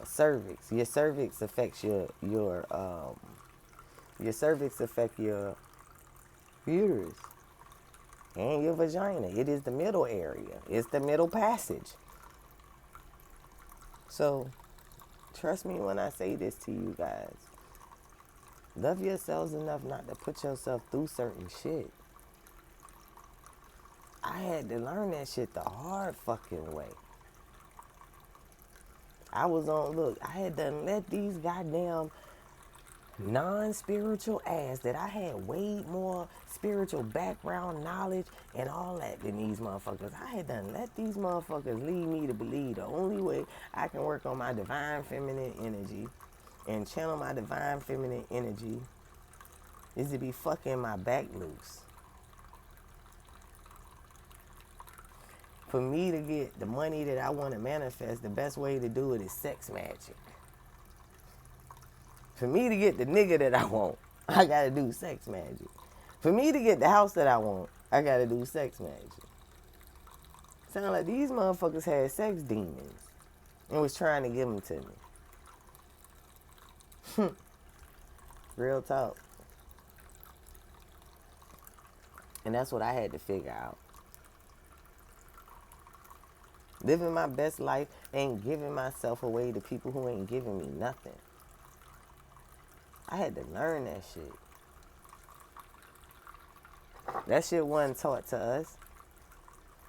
cervix. Your cervix affects your cervix affect your uterus and your vagina. It is the middle area. It's the middle passage. So, trust me when I say this to you guys. Love yourselves enough not to put yourself through certain shit. I had to learn that shit the hard fucking way. I had done let these goddamn non-spiritual ass that I had way more spiritual background knowledge and all that than these motherfuckers. I had done let these motherfuckers lead me to believe the only way I can work on my divine feminine energy and channel my divine feminine energy is to be fucking my back loose. For me to get the money that I want to manifest, the best way to do it is sex magic. For me to get the nigga that I want, I gotta do sex magic. For me to get the house that I want, I gotta do sex magic. Sound like these motherfuckers had sex demons and was trying to give them to me. Real talk. And that's what I had to figure out. Living my best life ain't giving myself away to people who ain't giving me nothing. I had to learn that shit. That shit wasn't taught to us.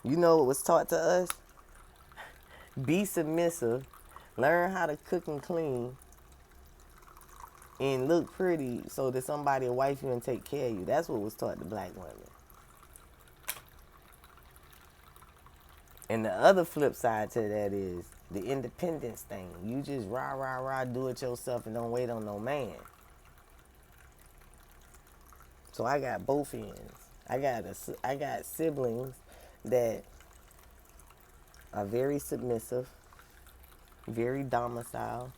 You know what was taught to us? Be submissive, learn how to cook and clean, and look pretty so that somebody will wife you and take care of you. That's what was taught to black women. And the other flip side to that is the independence thing. You just rah, do it yourself and don't wait on no man. So I got both ends. I got siblings that are very submissive, very domicile,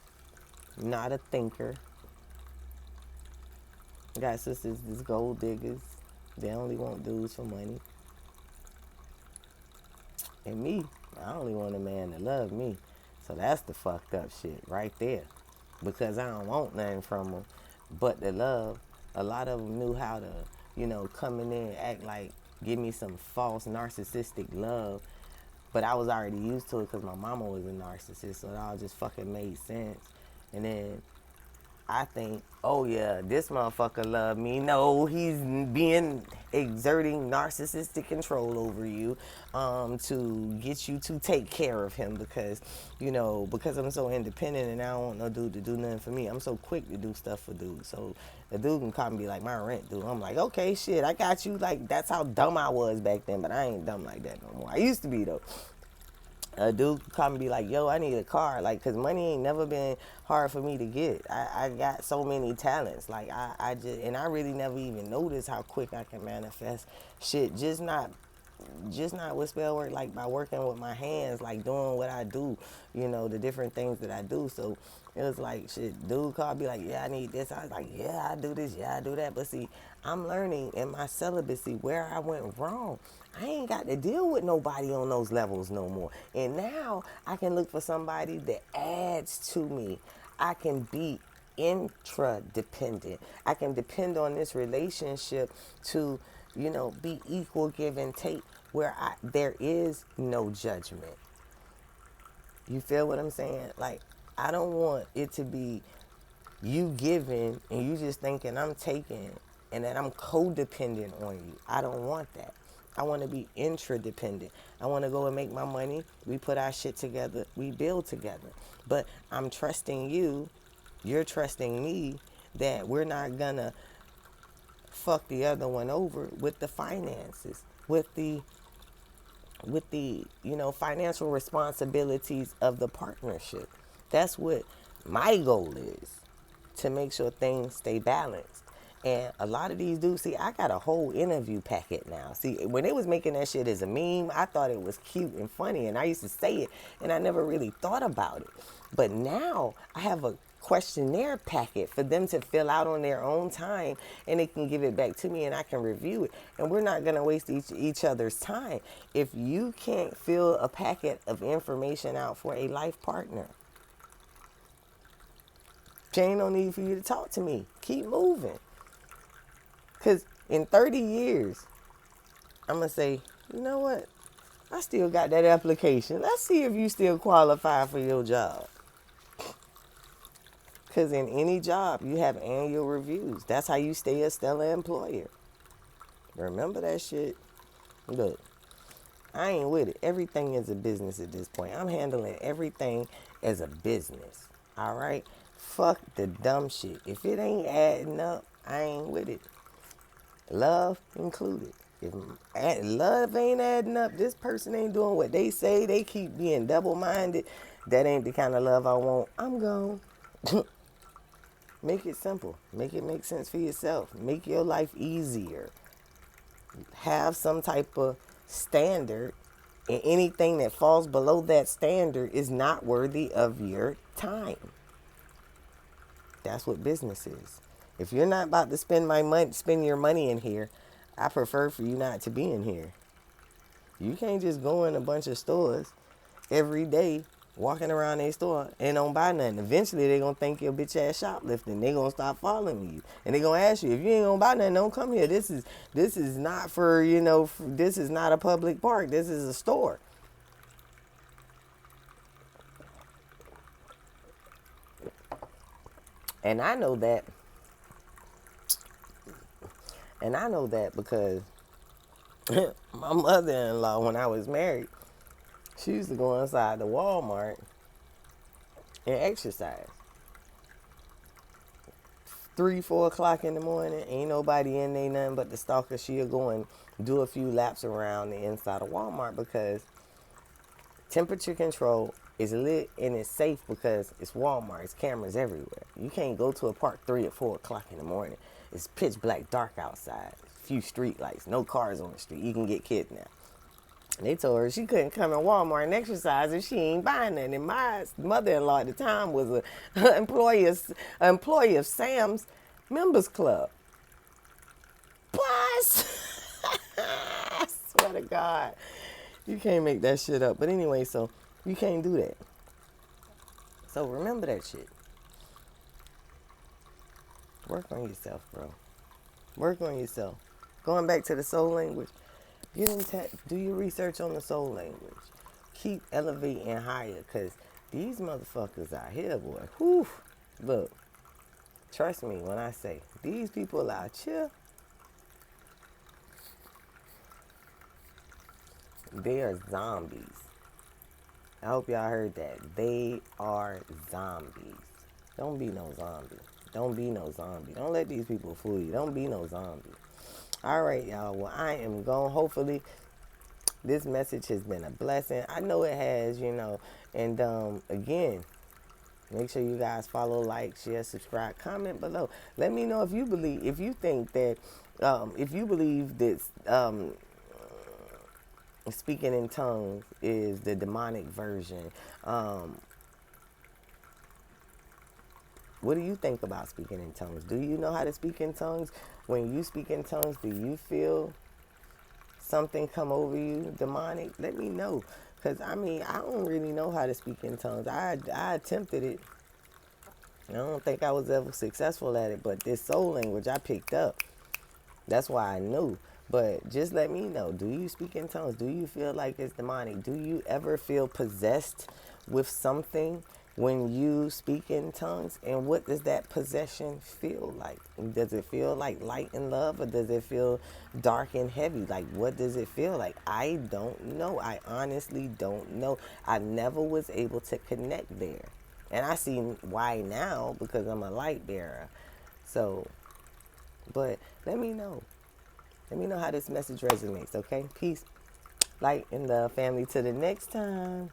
not a thinker. I got sisters that's gold diggers. They only want dudes for money. And me, I only want a man to love me. So that's the fucked up shit right there. Because I don't want nothing from them but the love. A lot of them knew how to, come in there and act like, give me some false narcissistic love. But I was already used to it because my mama was a narcissist. So it all just fucking made sense. And then I think, oh yeah, this motherfucker love me. No, he's exerting narcissistic control over you to get you to take care of him because I'm so independent and I don't want no dude to do nothing for me. I'm so quick to do stuff for dudes. So the dude can call me like my rent dude. I'm like, okay, shit, I got you. Like, that's how dumb I was back then, but I ain't dumb like that no more. I used to be though. A dude could come and be like, yo, I need a car. Like, because money ain't never been hard for me to get. I got so many talents. Like, I really never even noticed how quick I can manifest shit. Just not with spell work, like by working with my hands, like doing what I do, the different things that I do. So it was like, shit, dude called, be like, yeah, I need this. I was like, yeah, I do this, yeah, I do that. But see, I'm learning in my celibacy where I went wrong. I ain't got to deal with nobody on those levels no more. And now I can look for somebody that adds to me. I can be intradependent. I can depend on this relationship to, be equal give and take where there is no judgment. You feel what I'm saying? Like, I don't want it to be you giving and you just thinking I'm taking and that I'm codependent on you. I don't want that. I want to be intradependent. I want to go and make my money. We put our shit together. We build together. But I'm trusting you. You're trusting me that we're not going to fuck the other one over with the finances, with the financial responsibilities of the partnership. That's what my goal is, to make sure things stay balanced. And a lot of these dudes, see, I got a whole interview packet now. See, when they was making that shit as a meme, I thought it was cute and funny, and I used to say it, and I never really thought about it. But now I have a questionnaire packet for them to fill out on their own time, and they can give it back to me and I can review it. And we're not going to waste each other's time. If you can't fill a packet of information out for a life partner, ain't no need for you to talk to me. Keep moving. Because in 30 years, I'm going to say, you know what? I still got that application. Let's see if you still qualify for your job. Because in any job, you have annual reviews. That's how you stay a stellar employer. Remember that shit? Look, I ain't with it. Everything is a business at this point. I'm handling everything as a business. All right? Fuck the dumb shit. If it ain't adding up, I ain't with it. Love included. If love ain't adding up, this person ain't doing what they say, they keep being double-minded, that ain't the kind of love I want, I'm gone. Make it simple. Make it make sense for yourself. Make your life easier. Have some type of standard, and anything that falls below that standard is not worthy of your time. That's what business is. If you're not about to spend your money in here, I prefer for you not to be in here. You can't just go in a bunch of stores every day, walking around a store and don't buy nothing. Eventually, they're going to think you're bitch ass shoplifting. They're going to stop following you. And they're going to ask you, if you ain't going to buy nothing, don't come here. This is not for, this is not a public park. This is a store. And I know that. And I know that because my mother-in-law, when I was married, she used to go inside the Walmart and exercise. 3, 4 o'clock in the morning, ain't nobody in there, nothing but the stalker. She'll go and do a few laps around the inside of Walmart because temperature control is lit and it's safe because it's Walmart. It's cameras everywhere. You can't go to a park 3 or 4 o'clock in the morning. It's pitch black dark outside. Few street lights, no cars on the street. You can get kidnapped. And they told her she couldn't come in Walmart and exercise if she ain't buying nothing. And my mother-in-law at the time was an employee of Sam's Members Club. Plus, I swear to God, you can't make that shit up. But anyway, so you can't do that. So remember that shit. Work on yourself, bro. Work on yourself. Going back to the soul language, do your research on the soul language. Keep elevating higher, because these motherfuckers out here, boy, whew, look, trust me when I say, these people out here, they are zombies. I hope y'all heard that. They are zombies. Don't be no zombie. Don't be no zombie. Don't let these people fool you. Don't be no zombie. All right, y'all. Well, I am gone. Hopefully, this message has been a blessing. I know it has, And again, make sure you guys follow, like, share, subscribe, comment below. Let me know if you believe that speaking in tongues is the demonic version. What do you think about speaking in tongues? Do you know how to speak in tongues? When you speak in tongues, do you feel something come over you demonic? Let me know. Because, I don't really know how to speak in tongues. I attempted it. I don't think I was ever successful at it. But this soul language I picked up. That's why I knew. But just let me know. Do you speak in tongues? Do you feel like it's demonic? Do you ever feel possessed with something when you speak in tongues? And what does that possession feel like? Does it feel like light and love, or does it feel dark and heavy? Like, what does it feel like? I don't know. I honestly don't know. I never was able to connect there. And I see why now, because I'm a light bearer. So, but let me know. Let me know how this message resonates, okay? Peace, light, and love, family. Till the next time.